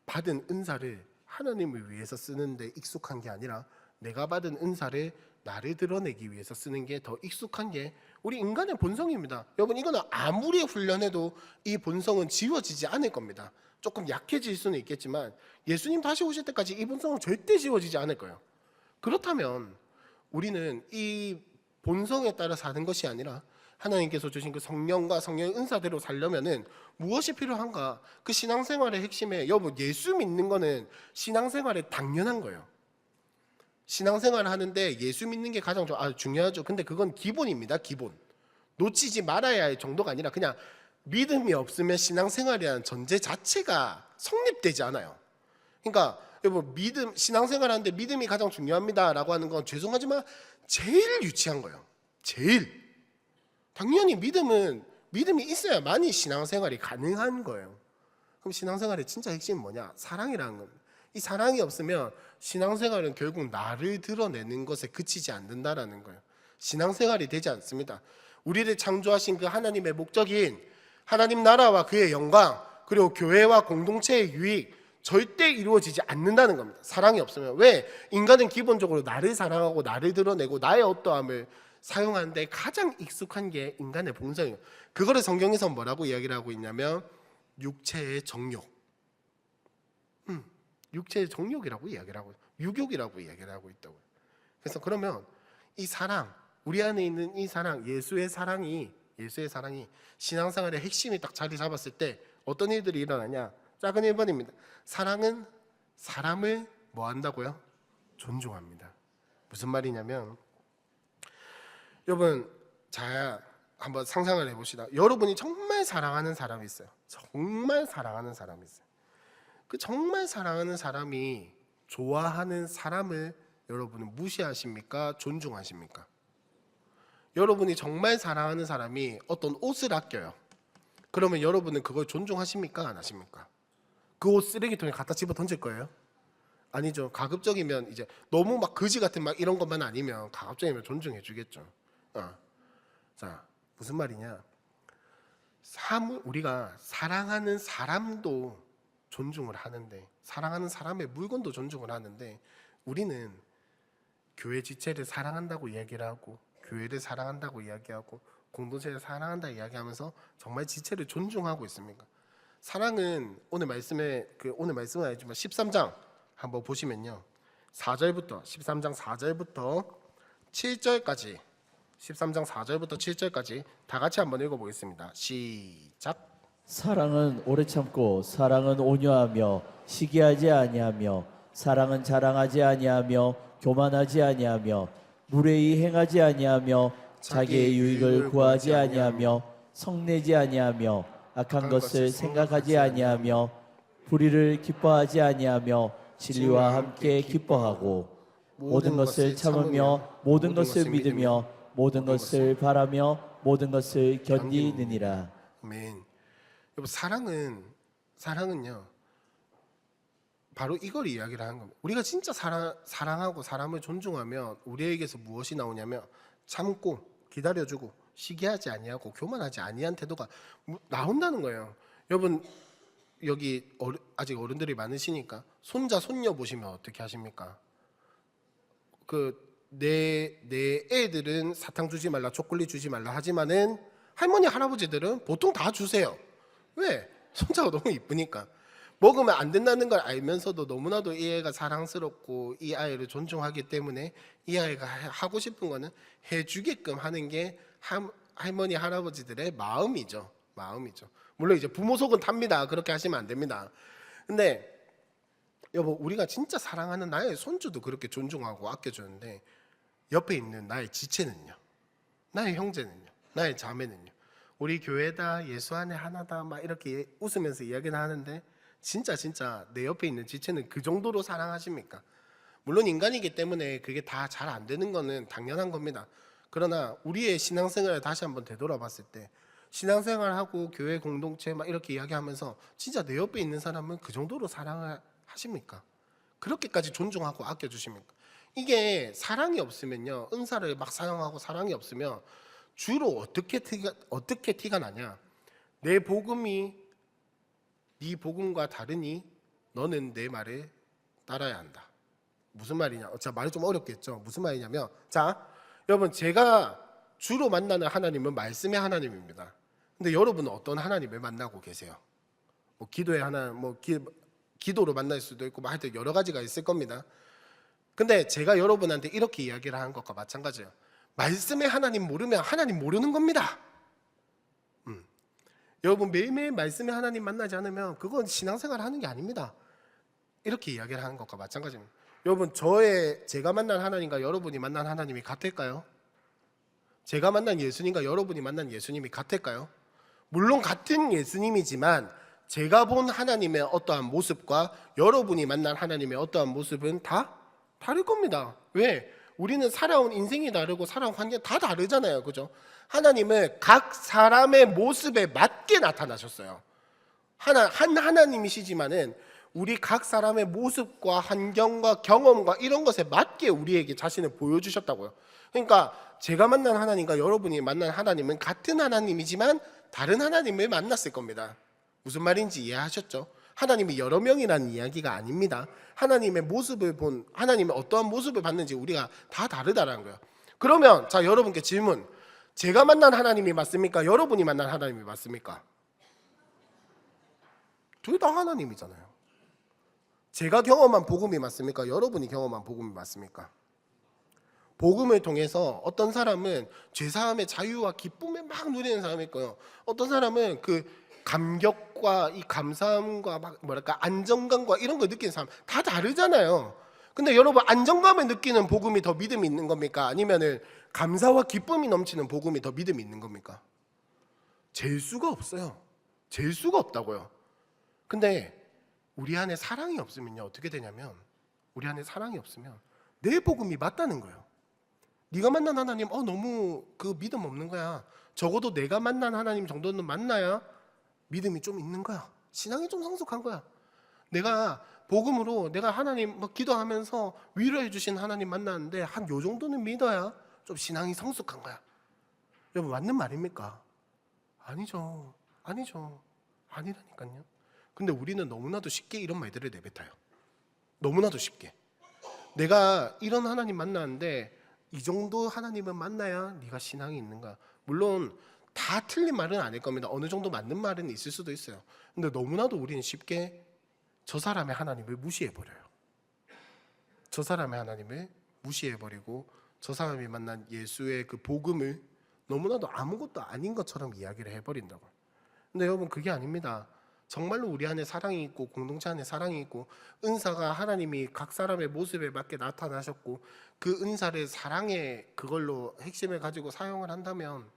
Speaker 1: 받은 은사를 하나님을 위해서 쓰는데 익숙한 게 아니라 내가 받은 은사를 나를 드러내기 위해서 쓰는 게 더 익숙한 게 우리 인간의 본성입니다. 여러분, 이거는 아무리 훈련해도 이 본성은 지워지지 않을 겁니다. 조금 약해질 수는 있겠지만 예수님 다시 오실 때까지 이 본성은 절대 지워지지 않을 거예요. 그렇다면 우리는 이 본성에 따라 사는 것이 아니라 하나님께서 주신 그 성령과 성령의 은사대로 살려면은 무엇이 필요한가? 그 신앙생활의 핵심에, 여러분, 예수 믿는 거는 신앙생활에 당연한 거예요. 신앙생활을 하는데 예수 믿는 게 가장 중요하죠. 근데 그건 기본입니다. 기본. 놓치지 말아야 할 정도가 아니라 그냥 믿음이 없으면 신앙생활이라는 전제 자체가 성립되지 않아요. 그러니까 여러분, 신앙생활 하는데 믿음이 가장 중요합니다라고 하는 건 죄송하지만 제일 유치한 거예요. 제일. 당연히 믿음이 있어야만이 신앙생활이 가능한 거예요. 그럼 신앙생활의 진짜 핵심은 뭐냐? 사랑이라는 겁니다. 이 사랑이 없으면 신앙생활은 결국 나를 드러내는 것에 그치지 않는다라는 거예요. 신앙생활이 되지 않습니다. 우리를 창조하신 그 하나님의 목적인 하나님 나라와 그의 영광, 그리고 교회와 공동체의 유익 절대 이루어지지 않는다는 겁니다. 사랑이 없으면. 왜? 인간은 기본적으로 나를 사랑하고 나를 드러내고 나의 어떠함을 사용하는데 가장 익숙한 게 인간의 본성이에요. 그거를 성경에서 뭐라고 이야기를 하고 있냐면 육체의 정욕. 육체의 정욕이라고 이야기를 하고, 육욕이라고 이야기를 하고 있다고요. 그래서 그러면 이 사랑, 우리 안에 있는 이 사랑, 예수의 사랑이 신앙생활의 핵심이 딱 자리 잡았을 때 어떤 일들이 일어나냐? 작은 1번입니다. 사랑은 사람을 뭐 한다고요? 존중합니다. 무슨 말이냐면, 여러분 자 한번 상상을 해봅시다. 여러분이 정말 사랑하는 사람이 있어요. 정말 사랑하는 사람이 있어요. 그 정말 사랑하는 사람이 좋아하는 사람을 여러분은 무시하십니까? 존중하십니까? 여러분이 정말 사랑하는 사람이 어떤 옷을 아껴요. 그러면 여러분은 그걸 존중하십니까? 안 하십니까? 그 옷 쓰레기통에 갖다 집어 던질 거예요? 아니죠. 가급적이면 이제 너무 막 거지 같은 막 이런 것만 아니면 가급적이면 존중해 주겠죠. 자, 무슨 말이냐? 우리가 사랑하는 사람도 존중을 하는데, 사랑하는 사람의 물건도 존중을 하는데, 우리는 교회 지체를 사랑한다고 이야기를 하고, 교회를 사랑한다고 이야기하고, 공동체를 사랑한다 이야기하면서 정말 지체를 존중하고 있습니까? 사랑은 오늘 말씀은 아니지만 13장 한번 보시면요, 4절부터 13장 4절부터 7절까지 13장 4절부터 7절까지 다 같이 한번 읽어보겠습니다. 시작.
Speaker 2: 사랑은 오래 참고 사랑은 온유하며 시기하지 아니하며 사랑은 자랑하지 아니하며 교만하지 아니하며 무례히 행하지 아니하며 자기의 유익을 구하지 아니하며 성내지 아니하며 악한 것을 생각하지 아니하며 불의를 기뻐하지 아니하며 진리와 함께 기뻐하고 모든 것을 참으며 모든 것을 믿으며 모든 것을 바라며 모든 것을 견디느니라.
Speaker 1: 아멘. 여러분 사랑은요 바로 이걸 이야기를 하는 겁니다. 우리가 진짜 사랑하고 사람을 존중하면 우리에게서 무엇이 나오냐면 참고 기다려주고 시기하지 아니하고 교만하지 아니한 태도가 나온다는 거예요. 여러분 여기 아직 어른들이 많으시니까 손자 손녀 보시면 어떻게 하십니까? 내 애들은 사탕 주지 말라, 초콜릿 주지 말라 하지만은 할머니 할아버지들은 보통 다 주세요. 왜? 손자가 너무 이쁘니까. 먹으면 안 된다는 걸 알면서도 너무나도 이 애가 사랑스럽고 이 아이를 존중하기 때문에 이 아이가 하고 싶은 거는 해주게끔 하는 게 할머니 할아버지들의 마음이죠. 물론 이제 부모 속은 탑니다. 그렇게 하시면 안 됩니다. 근데 여보, 우리가 진짜 사랑하는 나의 손주도 그렇게 존중하고 아껴주는데 옆에 있는 나의 지체는요, 나의 형제는요, 나의 자매는요, 우리 교회다, 예수 안에 하나다 막 이렇게 웃으면서 이야기는 하는데 진짜 내 옆에 있는 지체는 그 정도로 사랑하십니까? 물론 인간이기 때문에 그게 다 잘 안 되는 거는 당연한 겁니다. 그러나 우리의 신앙생활을 다시 한번 되돌아봤을 때 신앙생활하고 교회 공동체 막 이렇게 이야기하면서 진짜 내 옆에 있는 사람은 그 정도로 사랑을 하십니까? 그렇게까지 존중하고 아껴주십니까? 이게 사랑이 없으면요, 은사를 막 사용하고 사랑이 없으면 주로 어떻게 티가 나냐? 내 복음이 네 복음과 다르니 너는 내 말을 따라야 한다. 무슨 말이냐? 자, 말이 좀 어렵겠죠? 무슨 말이냐면, 자, 여러분 제가 주로 만나는 하나님은 말씀의 하나님입니다. 근데 여러분은 어떤 하나님을 만나고 계세요? 뭐 기도의 하나님, 기도로 만날 수도 있고 하여튼 여러 가지가 있을 겁니다. 근데 제가 여러분한테 이렇게 이야기를 하는 것과 마찬가지예요. 말씀의 하나님 모르면 하나님 모르는 겁니다. 여러분 매일매일 말씀의 하나님 만나지 않으면 그건 신앙생활 하는 게 아닙니다. 이렇게 이야기를 하는 것과 마찬가지입니다. 여러분 제가 만난 하나님과 여러분이 만난 하나님이 같을까요? 제가 만난 예수님과 여러분이 만난 예수님이 같을까요? 물론 같은 예수님이지만 제가 본 하나님의 어떠한 모습과 여러분이 만난 하나님의 어떠한 모습은 다 다를 겁니다. 왜? 우리는 살아온 인생이 다르고 살아온 환경이 다 다르잖아요. 그죠? 하나님은 각 사람의 모습에 맞게 나타나셨어요. 한 하나님이시지만은 우리 각 사람의 모습과 환경과 경험과 이런 것에 맞게 우리에게 자신을 보여주셨다고요. 그러니까 제가 만난 하나님과 여러분이 만난 하나님은 같은 하나님이지만 다른 하나님을 만났을 겁니다. 무슨 말인지 이해하셨죠? 하나님이 여러 명이라는 이야기가 아닙니다. 하나님의 모습을 본, 하나님의 어떠한 모습을 봤는지 우리가 다 다르다라는 거예요. 그러면 자, 여러분께 질문. 제가 만난 하나님이 맞습니까? 여러분이 만난 하나님이 맞습니까? 둘 다 하나님이잖아요. 제가 경험한 복음이 맞습니까? 여러분이 경험한 복음이 맞습니까? 복음을 통해서 어떤 사람은 죄사함의 자유와 기쁨을 막 누리는 사람이 있고요. 어떤 사람은 그 감격과 이 감사함과 막 뭐랄까 안정감과 이런 걸 느끼는 사람 다 다르잖아요. 근데 여러분, 안정감을 느끼는 복음이 더 믿음이 있는 겁니까? 아니면은 감사와 기쁨이 넘치는 복음이 더 믿음이 있는 겁니까? 잴 수가 없어요. 잴 수가 없다고요. 근데 우리 안에 사랑이 없으면요, 어떻게 되냐면, 우리 안에 사랑이 없으면 내 복음이 맞다는 거예요. 네가 만난 하나님 너무 그 믿음 없는 거야. 적어도 내가 만난 하나님 정도는 만나야 믿음이 좀 있는 거야. 신앙이 좀 성숙한 거야. 내가 복음으로 내가 하나님 기도하면서 위로해 주신 하나님 만났는데 한 요 정도는 믿어야 좀 신앙이 성숙한 거야. 여러분, 맞는 말입니까? 아니죠. 아니라니까요. 근데 우리는 너무나도 쉽게 이런 말들을 내뱉어요. 너무나도 쉽게. 내가 이런 하나님 만났는데 이 정도 하나님은 만나야 네가 신앙이 있는 거야. 물론 다 틀린 말은 아닐 겁니다. 어느 정도 맞는 말은 있을 수도 있어요. 근데 너무나도 우리는 쉽게 저 사람의 하나님을 무시해버려요. 저 사람의 하나님을 무시해버리고 저 사람이 만난 예수의 그 복음을 너무나도 아무것도 아닌 것처럼 이야기를 해버린다고. 근데 여러분, 그게 아닙니다. 정말로 우리 안에 사랑이 있고 공동체 안에 사랑이 있고 은사가 하나님이 각 사람의 모습에 맞게 나타나셨고 그 은사를 사랑의 그걸로 핵심을 가지고 사용을 한다면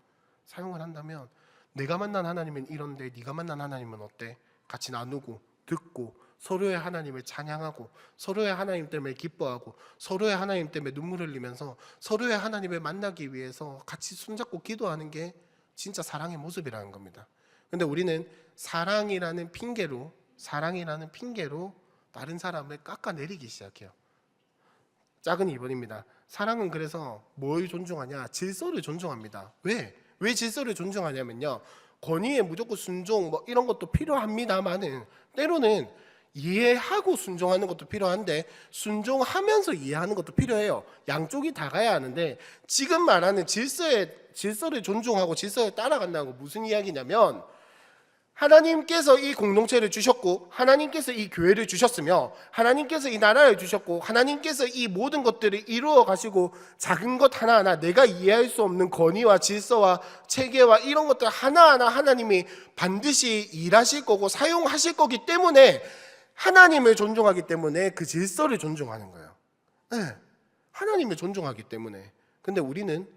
Speaker 1: 내가 만난 하나님은 이런데 네가 만난 하나님은 어때? 같이 나누고 듣고 서로의 하나님을 찬양하고 서로의 하나님 때문에 기뻐하고 서로의 하나님 때문에 눈물 흘리면서 서로의 하나님을 만나기 위해서 같이 손잡고 기도하는 게 진짜 사랑의 모습이라는 겁니다. 근데 우리는 사랑이라는 핑계로 다른 사람을 깎아내리기 시작해요. 작은 2번입니다. 사랑은 그래서 뭘 존중하냐? 질서를 존중합니다. 왜 질서를 존중하냐면요, 권위에 무조건 순종 이런 것도 필요합니다만은 때로는 이해하고 순종하는 것도 필요한데 순종하면서 이해하는 것도 필요해요. 양쪽이 다 가야 하는데, 지금 말하는 질서를 존중하고 질서에 따라간다는 거 무슨 이야기냐면, 하나님께서 이 공동체를 주셨고 하나님께서 이 교회를 주셨으며 하나님께서 이 나라를 주셨고 하나님께서 이 모든 것들을 이루어 가시고 작은 것 하나하나 내가 이해할 수 없는 권위와 질서와 체계와 이런 것들 하나하나 하나님이 반드시 일하실 거고 사용하실 거기 때문에 하나님을 존중하기 때문에 그 질서를 존중하는 거예요. 네, 하나님을 존중하기 때문에. 근데 우리는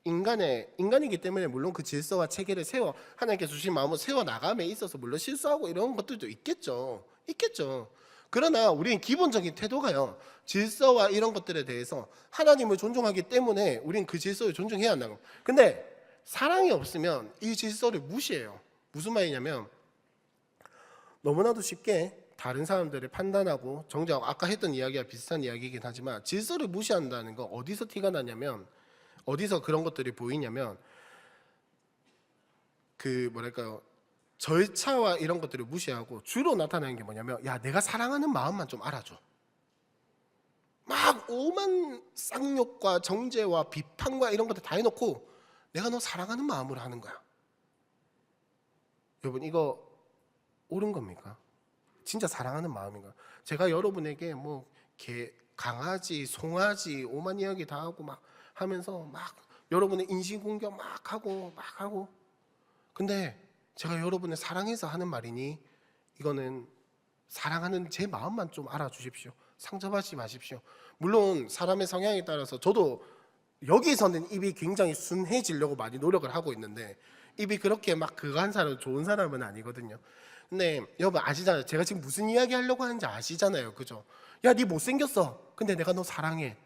Speaker 1: 인간이기 때문에 물론 그 질서와 체계를 하나님께서 주신 마음을 세워나감에 있어서 물론 실수하고 이런 것들도 있겠죠. 그러나 우리는 기본적인 태도가요, 질서와 이런 것들에 대해서 하나님을 존중하기 때문에 우리는 그 질서를 존중해야 한다고. 근데 사랑이 없으면 이 질서를 무시해요. 무슨 말이냐면, 너무나도 쉽게 다른 사람들을 판단하고 정죄하고, 아까 했던 이야기와 비슷한 이야기이긴 하지만 질서를 무시한다는 거 어디서 티가 나냐면, 어디서 그런 것들이 보이냐면, 절차와 이런 것들을 무시하고 주로 나타나는 게 뭐냐면, 야, 내가 사랑하는 마음만 좀 알아줘. 막 오만 쌍욕과 정죄와 비판과 이런 것들 다 해놓고 내가 너 사랑하는 마음으로 하는 거야. 여러분, 이거 옳은 겁니까? 진짜 사랑하는 마음인가? 제가 여러분에게 강아지, 송아지 오만 이야기 다 하고 막 하면서 막 여러분의 인신공격 막 하고 근데 제가 여러분을 사랑해서 하는 말이니 이거는 사랑하는 제 마음만 좀 알아주십시오. 상처받지 마십시오. 물론 사람의 성향에 따라서 저도 여기서는 입이 굉장히 순해지려고 많이 노력을 하고 있는데 입이 그렇게 막 그거 한 사람 좋은 사람은 아니거든요. 근데 여러분 아시잖아요. 제가 지금 무슨 이야기 하려고 하는지 아시잖아요. 그죠? 야, 네 못생겼어. 근데 내가 너 사랑해.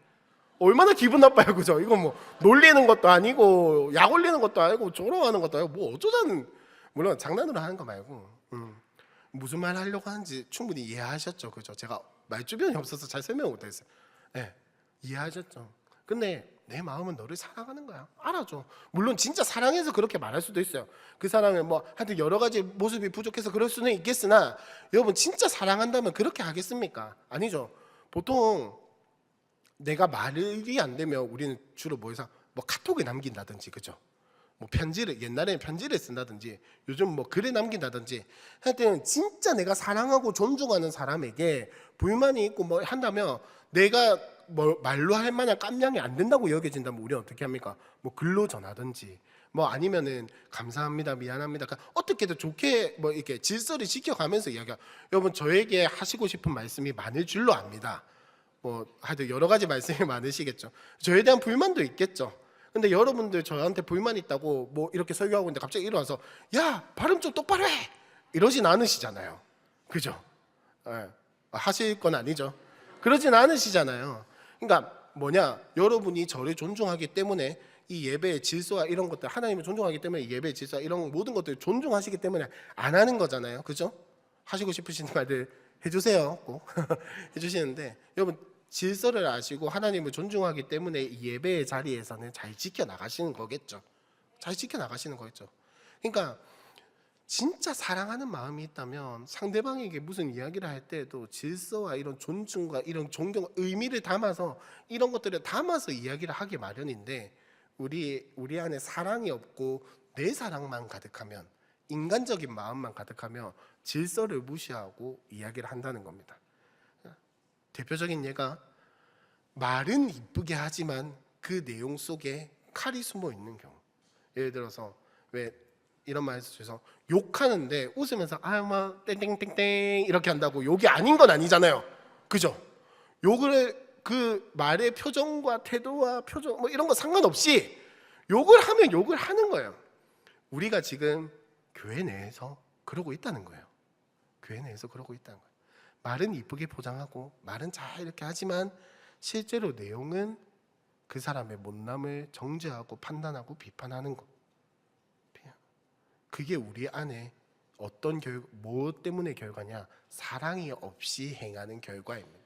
Speaker 1: 얼마나 기분 나빠요. 그죠? 이거 놀리는 것도 아니고 약 올리는 것도 아니고 조롱하는 것도 아니고 어쩌자는 물론 장난으로 하는 거 말고 무슨 말 하려고 하는지 충분히 이해하셨죠, 그죠? 제가 말주변이 없어서 잘 설명 못했어요. 네, 이해하셨죠? 근데 내 마음은 너를 사랑하는 거야. 알아줘. 물론 진짜 사랑해서 그렇게 말할 수도 있어요. 그 사람은 뭐 하여튼 여러 가지 모습이 부족해서 그럴 수는 있겠으나 여러분 진짜 사랑한다면 그렇게 하겠습니까? 아니죠. 보통 내가 말이 안 되면 우리는 주로 뭐해서 뭐 카톡을 남긴다든지, 그죠? 뭐 편지를, 옛날에는 편지를 쓴다든지 요즘 뭐 글을 남긴다든지, 하여튼 진짜 내가 사랑하고 존중하는 사람에게 불만이 있고 뭐 한다면 내가 뭐 말로 할 만한 깜냥이 안 된다고 여겨진다면 우리는 어떻게 합니까? 뭐 글로 전하든지 뭐 아니면은 감사합니다, 미안합니다, 그러니까 어떻게든 좋게 뭐 이렇게 질서를 지켜가면서 이야기하. 여러분 저에게 하시고 싶은 말씀이 많을 줄로 압니다. 뭐 하여튼 여러 가지 말씀이 많으시겠죠. 저에 대한 불만도 있겠죠. 근데 여러분들 저한테 불만 있다고 뭐 이렇게 설교하고 있는데 갑자기 일어나서 야 발음 좀 똑바로 해 이러진 않으시잖아요, 그죠? 예. 하실 건 아니죠. 그러진 않으시잖아요. 그러니까 뭐냐, 여러분이 저를 존중하기 때문에 이 예배의 질서와 이런 것들, 하나님을 존중하기 때문에 이 예배의 질서와 이런 모든 것들을 존중하시기 때문에 안 하는 거잖아요, 그죠? 하시고 싶으신 말들 해주세요, 꼭 해주시는데 여러분 질서를 아시고 하나님을 존중하기 때문에 이 예배의 자리에서는 잘 지켜나가시는 거겠죠. 잘 지켜나가시는 거겠죠. 그러니까 진짜 사랑하는 마음이 있다면 상대방에게 무슨 이야기를 할 때에도 질서와 이런 존중과 이런 존경, 의미를 담아서 이런 것들을 담아서 이야기를 하기 마련인데 우리 안에 사랑이 없고 내 사랑만 가득하면, 인간적인 마음만 가득하면 질서를 무시하고 이야기를 한다는 겁니다. 대표적인 예가 말은 이쁘게 하지만 그 내용 속에 칼이 숨어 있는 경우. 예를 들어서 왜 이런 말 해서 욕하는데 웃으면서 아뭐 땡땡땡땡 이렇게 한다고 욕이 아닌 건 아니잖아요, 그죠? 욕을 그 말의 표정과 태도와 표정 뭐 이런 거 상관없이 욕을 하면 욕을 하는 거예요. 우리가 지금 교회 내에서 그러고 있다는 거예요. 교회 내에서 그러고 있다는 거예요. 말은 이쁘게 포장하고 말은 잘 이렇게 하지만 실제로 내용은 그 사람의 못남을 정죄하고 판단하고 비판하는 것. 그게 우리 안에 어떤 뭐 때문에 결과냐? 사랑이 없이 행하는 결과입니다.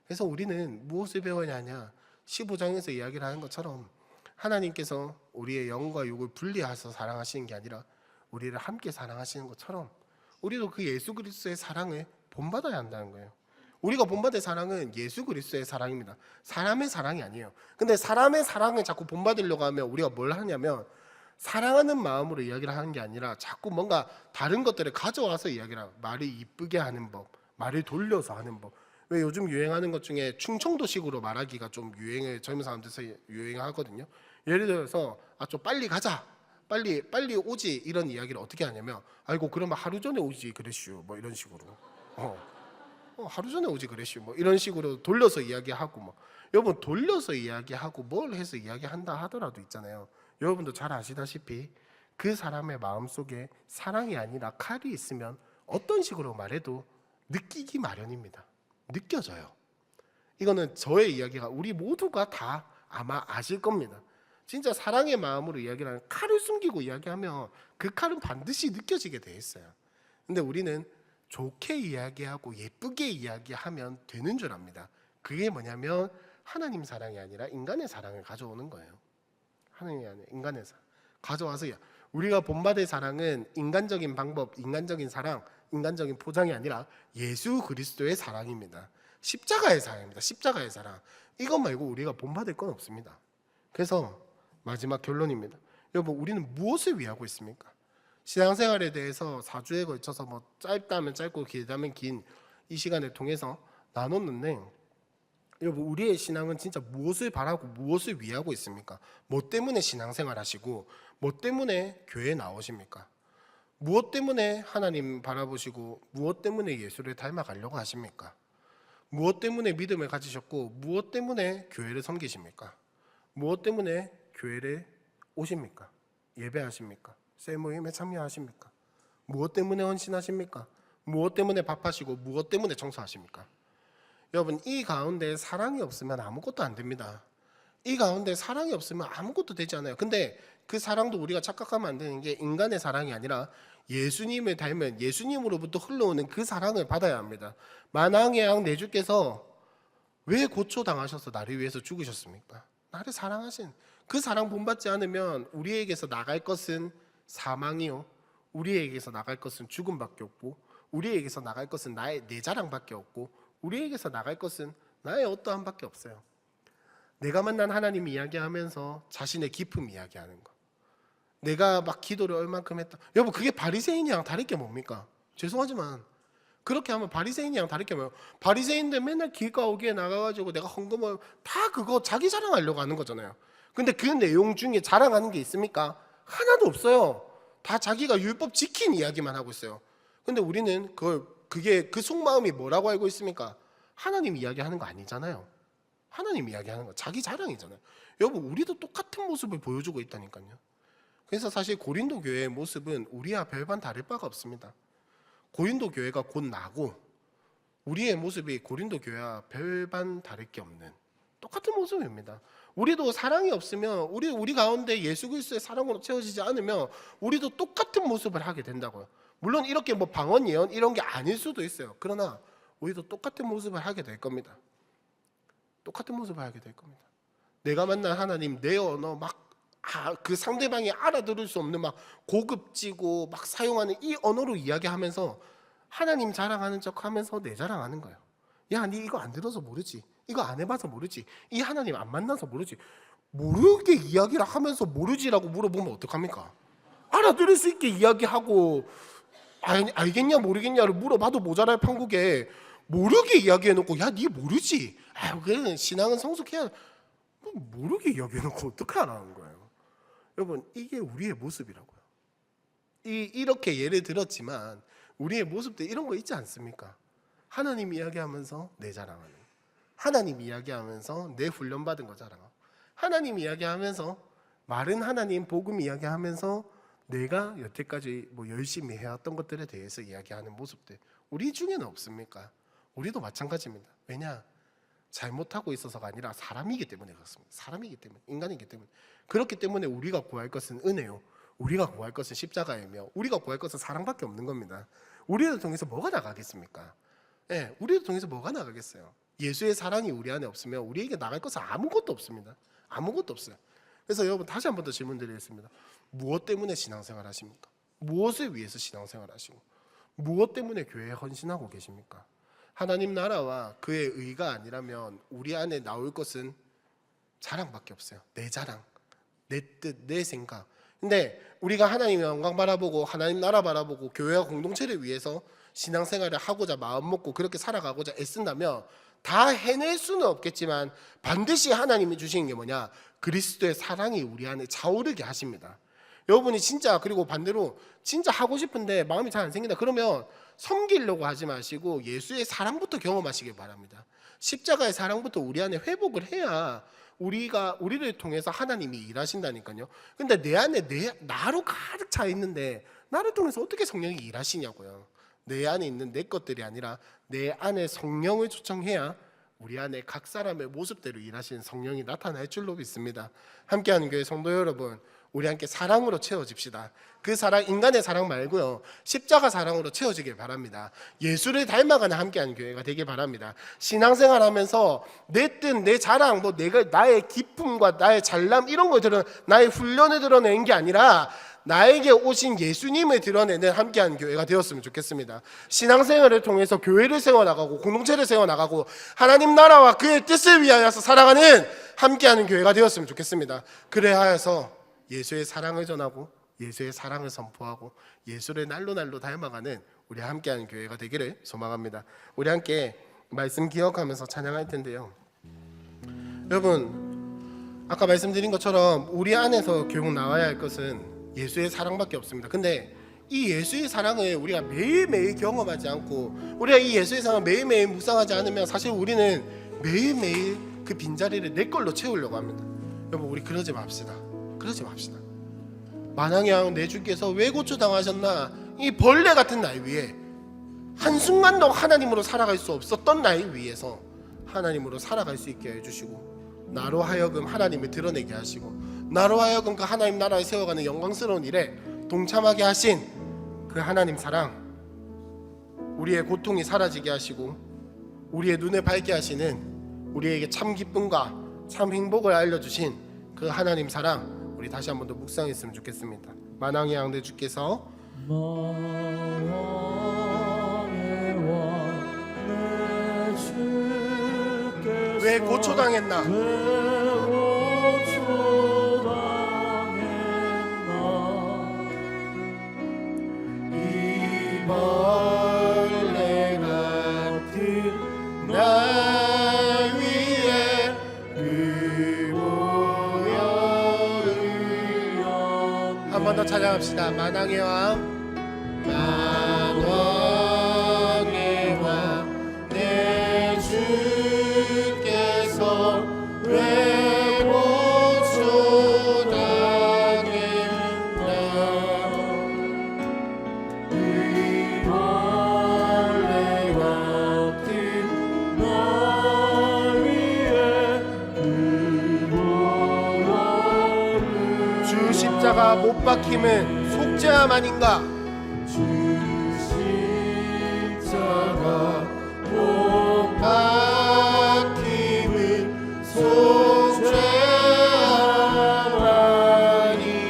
Speaker 1: 그래서 우리는 무엇을 배워야 하냐? 15장에서 이야기를 하는 것처럼 하나님께서 우리의 영과 육을 분리해서 사랑하시는 게 아니라 우리를 함께 사랑하시는 것처럼 우리도 그 예수 그리스도의 사랑을 본받아야 한다는 거예요. 우리가 본받을 사랑은 예수 그리스도의 사랑입니다. 사람의 사랑이 아니에요. 근데 사람의 사랑을 자꾸 본받으려고 하면 우리가 뭘 하냐면 사랑하는 마음으로 이야기를 하는 게 아니라 자꾸 뭔가 다른 것들을 가져와서 이야기를 하고, 말을 이쁘게 하는 법, 말을 돌려서 하는 법. 왜 요즘 유행하는 것 중에 충청도식으로 말하기가 좀 유행을 젊은 사람들에서 유행하거든요. 예를 들어서 좀 빨리 가자, 빨리 오지, 이런 이야기를 어떻게 하냐면 아이고 그러면 하루 전에 오지 그랬슈, 뭐 이런 식으로 하루 전에 오지 그랬슈, 뭐 이런 식으로 돌려서 이야기하고, 뭐 여러분 돌려서 이야기하고 뭘 해서 이야기한다 하더라도 있잖아요, 여러분도 잘 아시다시피 그 사람의 마음속에 사랑이 아니라 칼이 있으면 어떤 식으로 말해도 느끼기 마련입니다. 느껴져요. 이거는 저의 이야기가 우리 모두가 다 아마 아실 겁니다. 진짜 사랑의 마음으로 이야기를 하는, 칼을 숨기고 이야기하면 그 칼은 반드시 느껴지게 돼 있어요. 근데 우리는 좋게 이야기하고 예쁘게 이야기하면 되는 줄 압니다. 그게 뭐냐면 하나님 사랑이 아니라 인간의 사랑을 가져오는 거예요. 하나님이 아니라 인간의 사랑 가져와서, 우리가 본받을 사랑은 인간적인 방법, 인간적인 사랑, 인간적인 포장이 아니라 예수 그리스도의 사랑입니다. 십자가의 사랑입니다. 십자가의 사랑. 이것 말고 우리가 본받을 건 없습니다. 그래서 마지막 결론입니다. 여러분, 우리는 무엇을 위하고 있습니까? 신앙생활에 대해서 4주에 걸쳐서 뭐 짧다면 짧고 길다면 긴 이 시간을 통해서 나눴는데, 여러분, 우리의 신앙은 진짜 무엇을 바라고 무엇을 위하고 있습니까? 뭐 때문에 신앙생활 하시고 뭐 때문에 교회에 나오십니까? 무엇 때문에 하나님 바라보시고 무엇 때문에 예수를 닮아가려고 하십니까? 무엇 때문에 믿음을 가지셨고 무엇 때문에 교회를 섬기십니까? 무엇 때문에 교회를 오십니까? 예배하십니까? 셀모임에 참여하십니까? 무엇 때문에 헌신하십니까? 무엇 때문에 밥하시고 무엇 때문에 청소하십니까? 여러분, 이 가운데 사랑이 없으면 아무것도 안 됩니다. 이 가운데 사랑이 없으면 아무것도 되지 않아요. 근데 그 사랑도 우리가 착각하면 안 되는 게 인간의 사랑이 아니라 예수님을 닮은 예수님으로부터 흘러오는 그 사랑을 받아야 합니다. 만왕의 양 내 주께서 왜 고초당하셔서 나를 위해서 죽으셨습니까? 나를 사랑하신 그 사랑 본받지 않으면 우리에게서 나갈 것은 사망이요, 우리에게서 나갈 것은 죽음밖에 없고, 우리에게서 나갈 것은 내 자랑밖에 없고, 우리에게서 나갈 것은 나의 어떠함밖에 없어요. 내가 만난 하나님 이야기하면서 자신의 기쁨 이야기하는 거, 내가 막 기도를 얼만큼 했다. 여러분, 그게 바리새인이랑 다를 게 뭡니까? 죄송하지만 그렇게 하면 바리새인이랑 다를 게 뭐예요? 바리새인들 맨날 길가오기에 나가가지고 내가 헌금을 다 그거 자기 자랑하려고 하는 거잖아요. 근데 그 내용 중에 자랑하는 게 있습니까? 하나도 없어요. 다 자기가 율법 지킨 이야기만 하고 있어요. 근데 우리는 그게 그 속마음이 뭐라고 알고 있습니까? 하나님 이야기하는 거 아니잖아요. 하나님 이야기하는 거 자기 자랑이잖아요. 여러분, 우리도 똑같은 모습을 보여주고 있다니까요. 그래서 사실 고린도 교회의 모습은 우리와 별반 다를 바가 없습니다. 고린도 교회가 곧 나고 우리의 모습이 고린도 교회와 별반 다를 게 없는 똑같은 모습입니다. 우리도 사랑이 없으면 우리 가운데 예수 그리스도의 사랑으로 채워지지 않으면 우리도 똑같은 모습을 하게 된다고요. 물론 이렇게 뭐 방언 예언 이런 게 아닐 수도 있어요. 그러나 우리도 똑같은 모습을 하게 될 겁니다. 똑같은 모습을 하게 될 겁니다. 내가 만난 하나님, 내 언어 그 상대방이 알아들을 수 없는 막 고급지고 막 사용하는 이 언어로 이야기하면서 하나님 자랑하는 척하면서 내 자랑하는 거예요. 야, 니 이거 안 들어서 모르지, 이거 안 해봐서 모르지, 이 하나님 안 만나서 모르지. 모르게 이야기를 하면서 모르지라고 물어보면 어떡합니까? 알아들을 수 있게 이야기하고 알겠냐 모르겠냐를 물어봐도 모자랄 판국에 모르게 이야기해놓고 야, 니 모르지? 그래, 신앙은 성숙해야. 모르게 이야기해놓고 어떻게 하라는 거예요? 여러분, 이게 우리의 모습이라고요. 이렇게 예를 들었지만 우리의 모습도 이런 거 있지 않습니까? 하나님 이야기하면서 내 자랑하는, 하나님 이야기하면서 내 훈련받은 거 자랑하고, 하나님 이야기하면서 마른 하나님 복음 이야기하면서 내가 여태까지 뭐 열심히 해왔던 것들에 대해서 이야기하는 모습들 우리 중에는 없습니까? 우리도 마찬가지입니다. 왜냐? 잘못하고 있어서가 아니라 사람이기 때문에 그렇습니다. 사람이기 때문에, 인간이기 때문에. 그렇기 때문에 우리가 구할 것은 은혜요, 우리가 구할 것은 십자가이며 우리가 구할 것은 사랑밖에 없는 겁니다. 우리를 통해서 뭐가 나가겠습니까? 우리를 통해서 뭐가 나가겠어요? 예수의 사랑이 우리 안에 없으면 우리에게 나갈 것은 아무것도 없습니다. 아무것도 없어요. 그래서 여러분, 다시 한 번 더 질문 드리겠습니다. 무엇 때문에 신앙생활 하십니까? 무엇을 위해서 신앙생활 하시고 무엇 때문에 교회에 헌신하고 계십니까? 하나님 나라와 그의 의가 아니라면 우리 안에 나올 것은 자랑밖에 없어요. 내 자랑, 내 뜻, 내 생각. 근데 우리가 하나님의 영광 바라보고 하나님 나라 바라보고 교회와 공동체를 위해서 신앙생활을 하고자 마음 먹고 그렇게 살아가고자 애쓴다면 다 해낼 수는 없겠지만 반드시 하나님이 주시는 게 뭐냐? 그리스도의 사랑이 우리 안에 차오르게 하십니다. 여러분이 진짜, 그리고 반대로 진짜 하고 싶은데 마음이 잘 안 생긴다 그러면 섬기려고 하지 마시고 예수의 사랑부터 경험하시길 바랍니다. 십자가의 사랑부터 우리 안에 회복을 해야 우리를 통해서 하나님이 일하신다니까요. 근데 내 안에 나로 가득 차 있는데 나를 통해서 어떻게 성령이 일하시냐고요. 내 안에 있는 내 것들이 아니라 내 안에 성령을 초청해야 우리 안에 각 사람의 모습대로 일하시는 성령이 나타날 줄로 믿습니다. 함께하는 교회 성도 여러분, 우리 함께 사랑으로 채워집시다. 그 사랑, 인간의 사랑 말고요, 십자가 사랑으로 채워지길 바랍니다. 예수를 닮아가는 함께하는 교회가 되길 바랍니다. 신앙생활하면서 내 뜻, 내 자랑, 나의 기쁨과 나의 잘남 이런 걸 나의 훈련을 드러내는 게 아니라 나에게 오신 예수님을 드러내는 함께하는 교회가 되었으면 좋겠습니다. 신앙생활을 통해서 교회를 세워나가고 공동체를 세워나가고 하나님 나라와 그의 뜻을 위하여서 살아가는 함께하는 교회가 되었으면 좋겠습니다. 그래야 해서 예수의 사랑을 전하고 예수의 사랑을 선포하고 예수를 날로 닮아가는 우리 함께하는 교회가 되기를 소망합니다. 우리 함께 말씀 기억하면서 찬양할 텐데요. 여러분, 아까 말씀드린 것처럼 우리 안에서 결국 나와야 할 것은 예수의 사랑밖에 없습니다. 근데 이 예수의 사랑을 우리가 매일매일 경험하지 않고 우리가 이 예수의 사랑을 매일매일 묵상하지 않으면 사실 우리는 매일매일 그 빈자리를 내 걸로 채우려고 합니다. 여러분, 우리 그러지 맙시다. 그러지 맙시다. 만왕의 양 내 주께서 왜 고초당하셨나, 이 벌레 같은 날 위에 한순간도 하나님으로 살아갈 수 없었던 날 위에서 하나님으로 살아갈 수 있게 해주시고 나로 하여금 하나님을 드러내게 하시고 나로 하여금 그 하나님 나라에 세워가는 영광스러운 일에 동참하게 하신 그 하나님 사랑, 우리의 고통이 사라지게 하시고 우리의 눈을 밝게 하시는, 우리에게 참 기쁨과 참 행복을 알려주신 그 하나님 사랑, 우리 다시 한 번 더 묵상했으면 좋겠습니다. 만왕의 왕 내 주께서
Speaker 2: 만왕의 왕 내 주께서
Speaker 1: 왜 고초당했나? 이 벌레 같은 날 위에 그 보혈을 한 번 더 찬양합시다. 만왕의 왕, 만왕의 왕 내 주께서 왜 고초당했나? 이 벌레 같은 날 위에 그 보혈을 주 십자가 못 박힘은 속죄함 아닌가? 주 십자가 못 박힘은 속죄함 아닌가?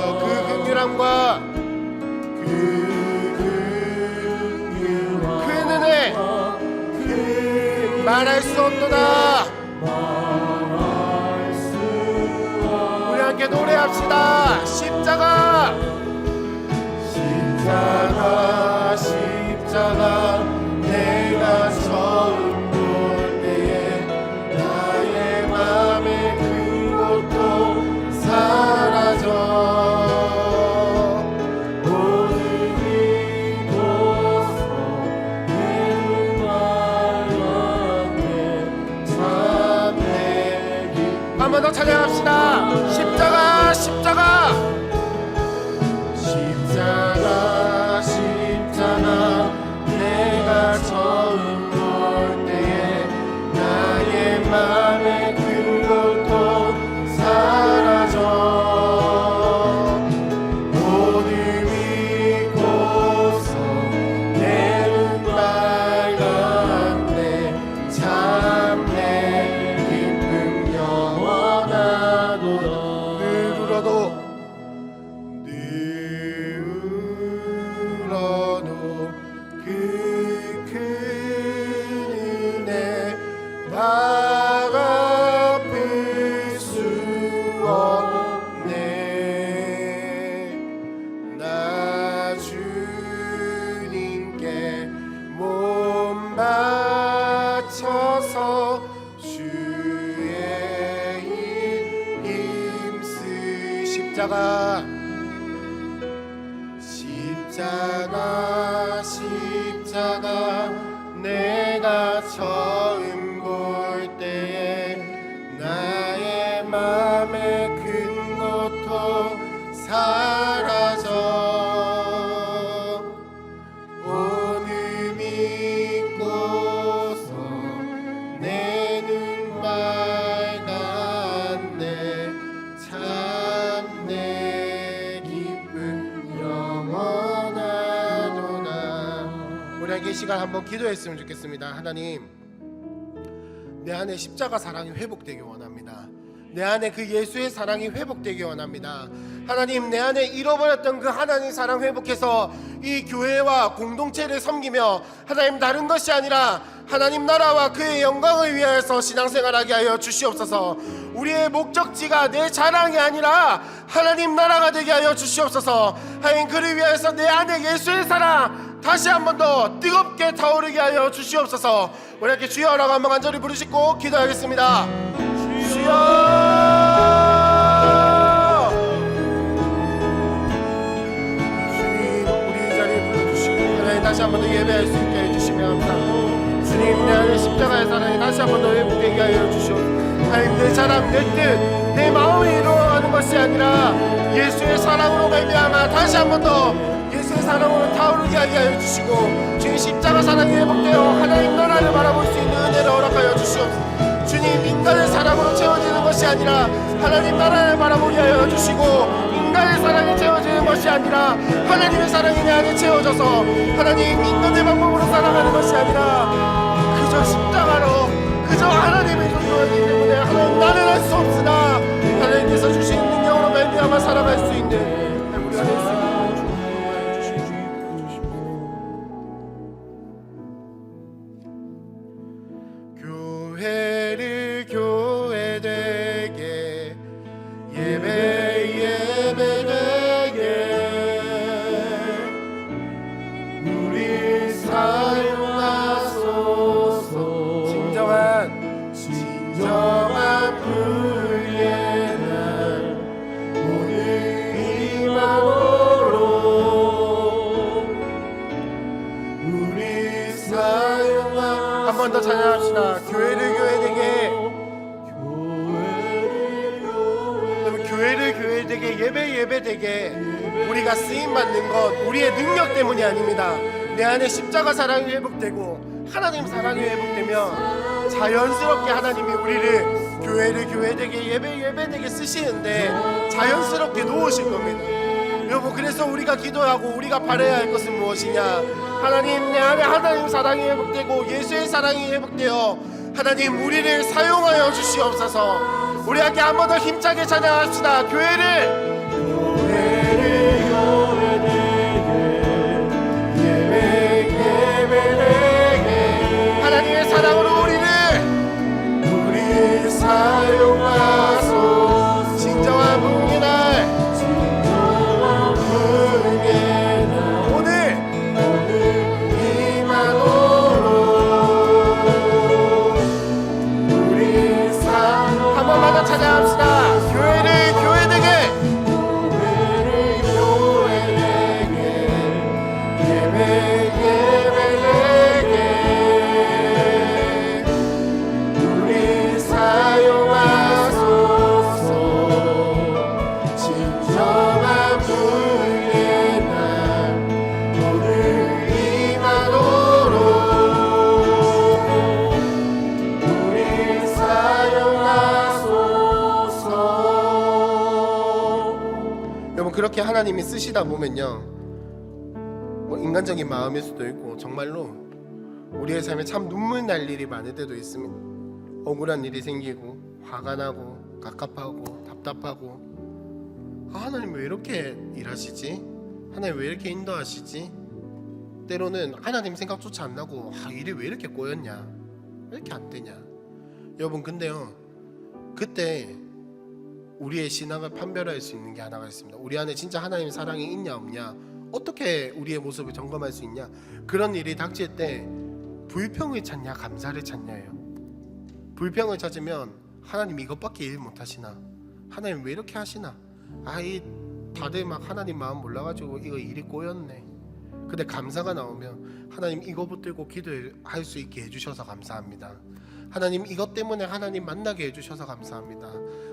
Speaker 1: 그 긍휼함과 그 은혜 말할 수 없도다. 우리 함께 노래합시다. 십자가, 십자가, 십자가 내가 처음 볼 때에 나의 맘에 그 고통 사라져. 오늘 이곳서 내 말한테 참내 한 번 더 찬양합시다. 십자가, 십자가, 십자가, 십자가 내가 처음 볼 때에 나의 맘에 그 고통 사라져. 오늘 이곳서 내 눈 밝았네. 참 내 기쁨 영원하도다. 늘 울어도 그 큰 은혜 바갚을 수 없네. 나 주님께 몸 바쳐서 주의 힘쓰. 십자가, 십자가, 십자가 내가 처음 볼 때에 나의 맘에 큰 고통 사라져. 오늘 믿고서 내 눈 밝았네. 참 내 기쁨 영원하도다. 우리 함께 이 시간 한번 기도했으면 좋겠습니다. 하나님, 내 안에 십자가 사랑이 회복되기 원합니다. 내 안에 그 예수의 사랑이 회복되기 원합니다. 하나님, 내 안에 잃어버렸던 그 하나님 사랑 회복해서 이 교회와 공동체를 섬기며 하나님 다른 것이 아니라 하나님 나라와 그의 영광을 위하여서 신앙생활하게 하여 주시옵소서. 우리의 목적지가 내 자랑이 아니라 하나님 나라가 되게 하여 주시옵소서. 하나님, 그를 위하여서 내 안에 예수의 사랑 다시 한 번 더 뜨겁게 타오르게 하여 주시옵소서. 우리 함께 주여라고 한번 간절히 부르시고 기도하겠습니다. 주여, 주님, 우리 이 자리에 불러주시고 하나님 다시 한 번 더 예배할 수 있게 해주시며 합니다. 주님, 내 안에 십자가의 사랑이 다시 한 번 더 회복되게 하여 주시옵소서. 하나님, 내 사랑, 내 뜻, 내 마음이 이루어가는 것이 아니라 예수의 사랑으로 말미암아 다시 한 번 더 예수의 사랑으로 타오르게 하여 주시고 주님 십자가 사랑이 회복되어 하나님 나라를 바라볼 수 있는 은혜를 허락하여 주시옵소서. 주님, 인간의 사랑으로 것이 아니라 하나님 나라를 바라보게 하여 주시고, 인간의 사랑이 채워지는 것이 아니라 하나님의 사랑이 내 안에 채워져서 하나님 인간의 방법으로 살아가는 것이 아니라 그저 십자가로, 그저 하나님의 존재이기 때문에 하나님 나는 할 수 없으나 하나님께서 주신 능력으로 말미암아 살아갈 수 있는 우리가 될 수 있는 주님 교회를 교회되게, 예배 예배되게 우리 사용하소서. 진정한 불예는 오늘 이만으로 우리 사용하. 한 번 더 찬양합시다. 교회를 교회되게, 교회를 교회되게, 예배 예배되게. 우리가 쓰임받는 것 우리의 능력 때문이 아닙니다. 내 안에 십자가 사랑이 회복되고 하나님 사랑이 회복되면 자연스럽게 하나님이 우리를 교회를 교회되게, 예배 예배되게 쓰시는데 자연스럽게 놓으실 겁니다. 여러분, 그래서 우리가 기도하고 우리가 바라야 할 것은 무엇이냐? 하나님, 내 안에 하나님 사랑이 회복되고 예수의 사랑이 회복되어 하나님 우리를 사용하여 주시옵소서. 우리 함께 한 번 더 힘차게 찬양합시다. 교회를 하나님의 사랑으로 우리 사용하소. 진정한 부흥의 날, 오늘 이만으로 우리 한 번만 더 찾아갑시다. 교회를 교회되게, 예배 예배되게 우리 사용하소서. 진정한 불의 날 오늘 이만으로 우리 사용하소서. 여러분, 그렇게 하나님이 쓰시다 보면요, 뭐 인간적인 마음일 수도 있고 정말로 우리의 삶에 참 눈물 날 일이 많을 때도 있습니다. 억울한 일이 생기고 화가 나고 갑갑하고 답답하고, 하나님 왜 이렇게 일하시지? 하나님 왜 이렇게 인도하시지? 때로는 하나님 생각조차 안 나고 일이 왜 이렇게 꼬였냐? 왜 이렇게 안 되냐? 여러분, 근데요, 그때 우리의 신앙을 판별할 수 있는 게 하나가 있습니다. 우리 안에 진짜 하나님 사랑이 있냐 없냐, 어떻게 우리의 모습을 점검할 수 있냐? 그런 일이 닥칠 때 불평을 찾냐 감사를 찾냐예요. 불평을 찾으면 하나님 이것밖에 일 못하시나? 하나님 왜 이렇게 하시나? 이 다들 막 하나님 마음 몰라가지고 이거 일이 꼬였네. 근데 감사가 나오면 하나님 이거 붙들고 기도할 수 있게 해주셔서 감사합니다. 하나님 이것 때문에 하나님 만나게 해주셔서 감사합니다.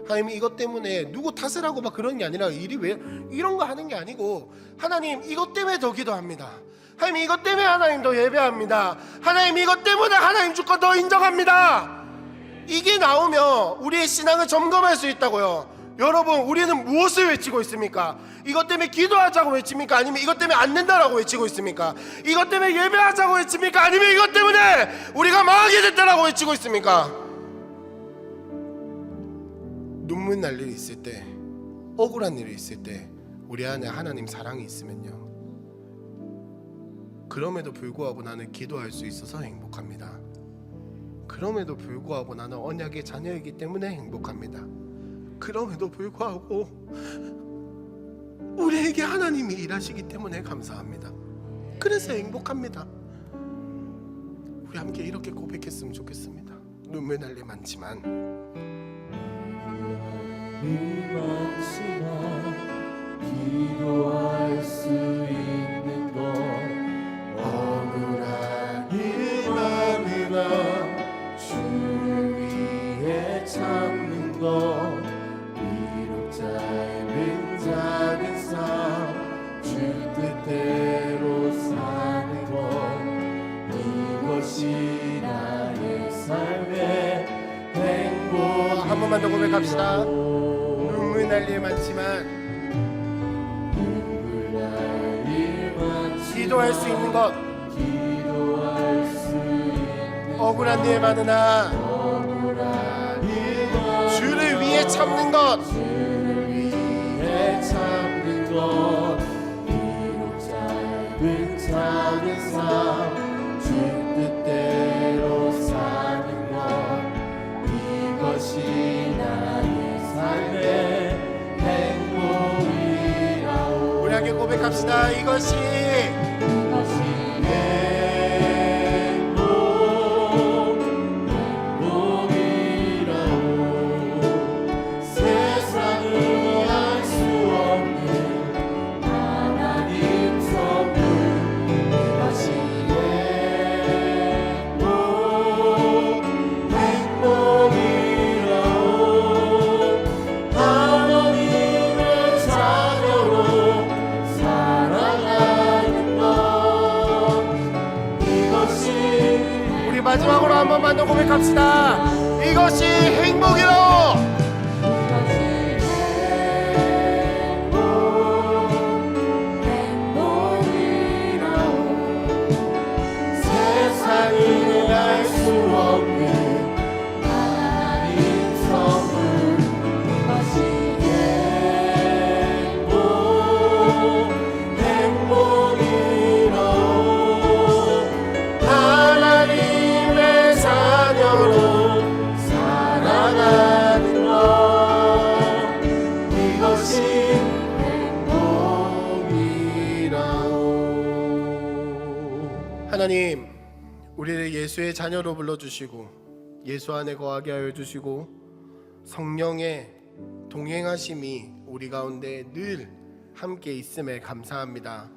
Speaker 1: 하나님 이것 때문에 누구 탓을 하고 막 그런 게 아니라, 일이 왜 이런 거 하는 게 아니고 하나님 이것 때문에 더 기도합니다. 하나님 이것 때문에 하나님 더 예배합니다. 하나님 이것 때문에 하나님 주권 더 인정합니다. 이게 나오면 우리의 신앙을 점검할 수 있다고요. 여러분, 우리는 무엇을 외치고 있습니까? 이것 때문에 기도하자고 외칩니까? 아니면 이것 때문에 안 된다라고 외치고 있습니까? 이것 때문에 예배하자고 외칩니까? 아니면 이것 때문에 우리가 망하게 됐다라고 외치고 있습니까? 눈물 날 일이 있을 때, 억울한 일이 있을 때 우리 안에 하나님 사랑이 있으면요, 그럼에도 불구하고 나는 기도할 수 있어서 행복합니다. 그럼에도 불구하고 나는 언약의 자녀이기 때문에 행복합니다. 그럼에도 불구하고 우리에게 하나님이 일하시기 때문에 감사합니다. 그래서 행복합니다. 우리 함께 이렇게 고백했으면 좋겠습니다. 눈물 날 일 많지만
Speaker 2: 기도할 수 있는 것,
Speaker 1: 억울한 일 많으나
Speaker 2: 주를 위해 참는 것, 비록 짧은 작은 삶, 주 뜻대로 사는 것, 이것이 나의 삶의 행복.
Speaker 1: 한 번 번만 더 고백합시다. 눈물 날 일 많지만 기도할 수 있는 것, 억울한 일 많으나 주를 위해 참는 것,
Speaker 2: 비록 짧은 삶의 삶, 주 뜻대로 사는 것, 이것이 나의 삶의 행복이라오.
Speaker 1: 우리 함께 고백합시다. 이것이 마지막으로 한 번만 더 고백합시다. 이것이 행복이로.
Speaker 2: 세상은 알 수 없는 하나님 선물, 이것이 행복이로. 하나님의 자녀로 살아가는 것, 이것이 행복이라오.
Speaker 1: 하나님, 우리를 예수의 자녀로 불러주시고 예수 안에 거하게 하여 주시고 성령의 동행하심이 우리 가운데 늘 함께 있음에 감사합니다.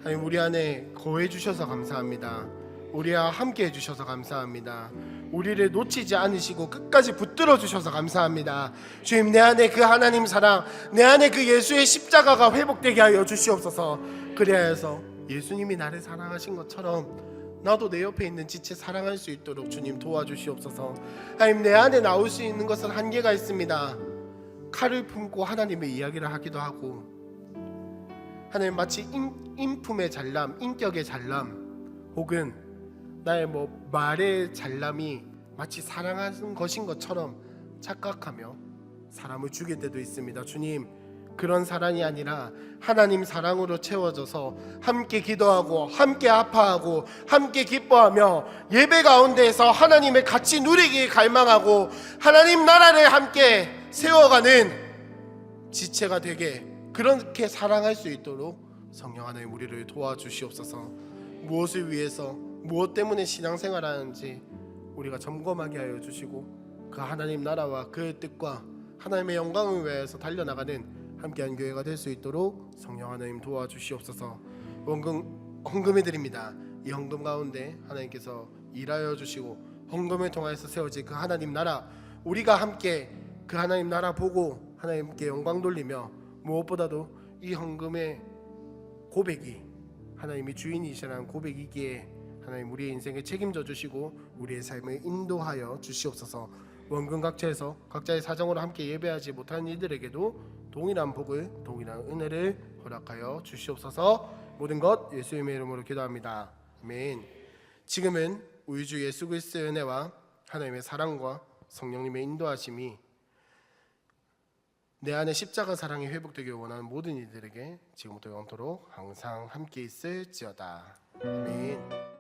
Speaker 1: 하나님, 우리 안에 거해 주셔서 감사합니다. 우리와 함께 해주셔서 감사합니다. 우리를 놓치지 않으시고 끝까지 붙들어 주셔서 감사합니다. 주님, 내 안에 그 하나님 사랑, 내 안에 그 예수의 십자가가 회복되게 하여 주시옵소서. 그리하여서 예수님이 나를 사랑하신 것처럼 나도 내 옆에 있는 지체 사랑할 수 있도록 주님 도와주시옵소서. 하나님, 내 안에 나올 수 있는 것은 한계가 있습니다. 칼을 품고 하나님의 이야기를 하기도 하고, 하나님 마치 인품의 잘남, 인격의 잘남, 혹은 나의 말의 잘남이 마치 사랑하는 것인 것처럼 착각하며 사람을 죽일 때도 있습니다. 주님, 그런 사랑이 아니라 하나님 사랑으로 채워져서 함께 기도하고 함께 아파하고 함께 기뻐하며 예배 가운데에서 하나님의 같이 누리기 갈망하고 하나님 나라를 함께 세워가는 지체가 되게, 그렇게 사랑할 수 있도록 성령 하나님 우리를 도와주시옵소서. 무엇을 위해서 무엇 때문에 신앙생활하는지 우리가 점검하게 하여 주시고 그 하나님 나라와 그의 뜻과 하나님의 영광을 위해서 달려나가는 함께한 교회가 될 수 있도록 성령 하나님 도와주시옵소서. 헌금해 드립니다. 이 헌금 가운데 하나님께서 일하여 주시고 헌금을 통해서 세워질 그 하나님 나라, 우리가 함께 그 하나님 나라 보고 하나님께 영광 돌리며, 무엇보다도 이 헌금의 고백이 하나님이 주인이시라는 고백이기에 하나님 우리의 인생을 책임져 주시고 우리의 삶을 인도하여 주시옵소서. 원금 각처에서 각자의 사정으로 함께 예배하지 못하는 이들에게도 동일한 복을, 동일한 은혜를 허락하여 주시옵소서. 모든 것 예수님의 이름으로 기도합니다. 아멘. 지금은 우리 주 예수 그리스도의 은혜와 하나님의 사랑과 성령님의 인도하심이 내 안에 십자가 사랑이 회복되길 원하는 모든 이들에게 지금부터 영원토록 항상 함께 있을지어다. 아멘.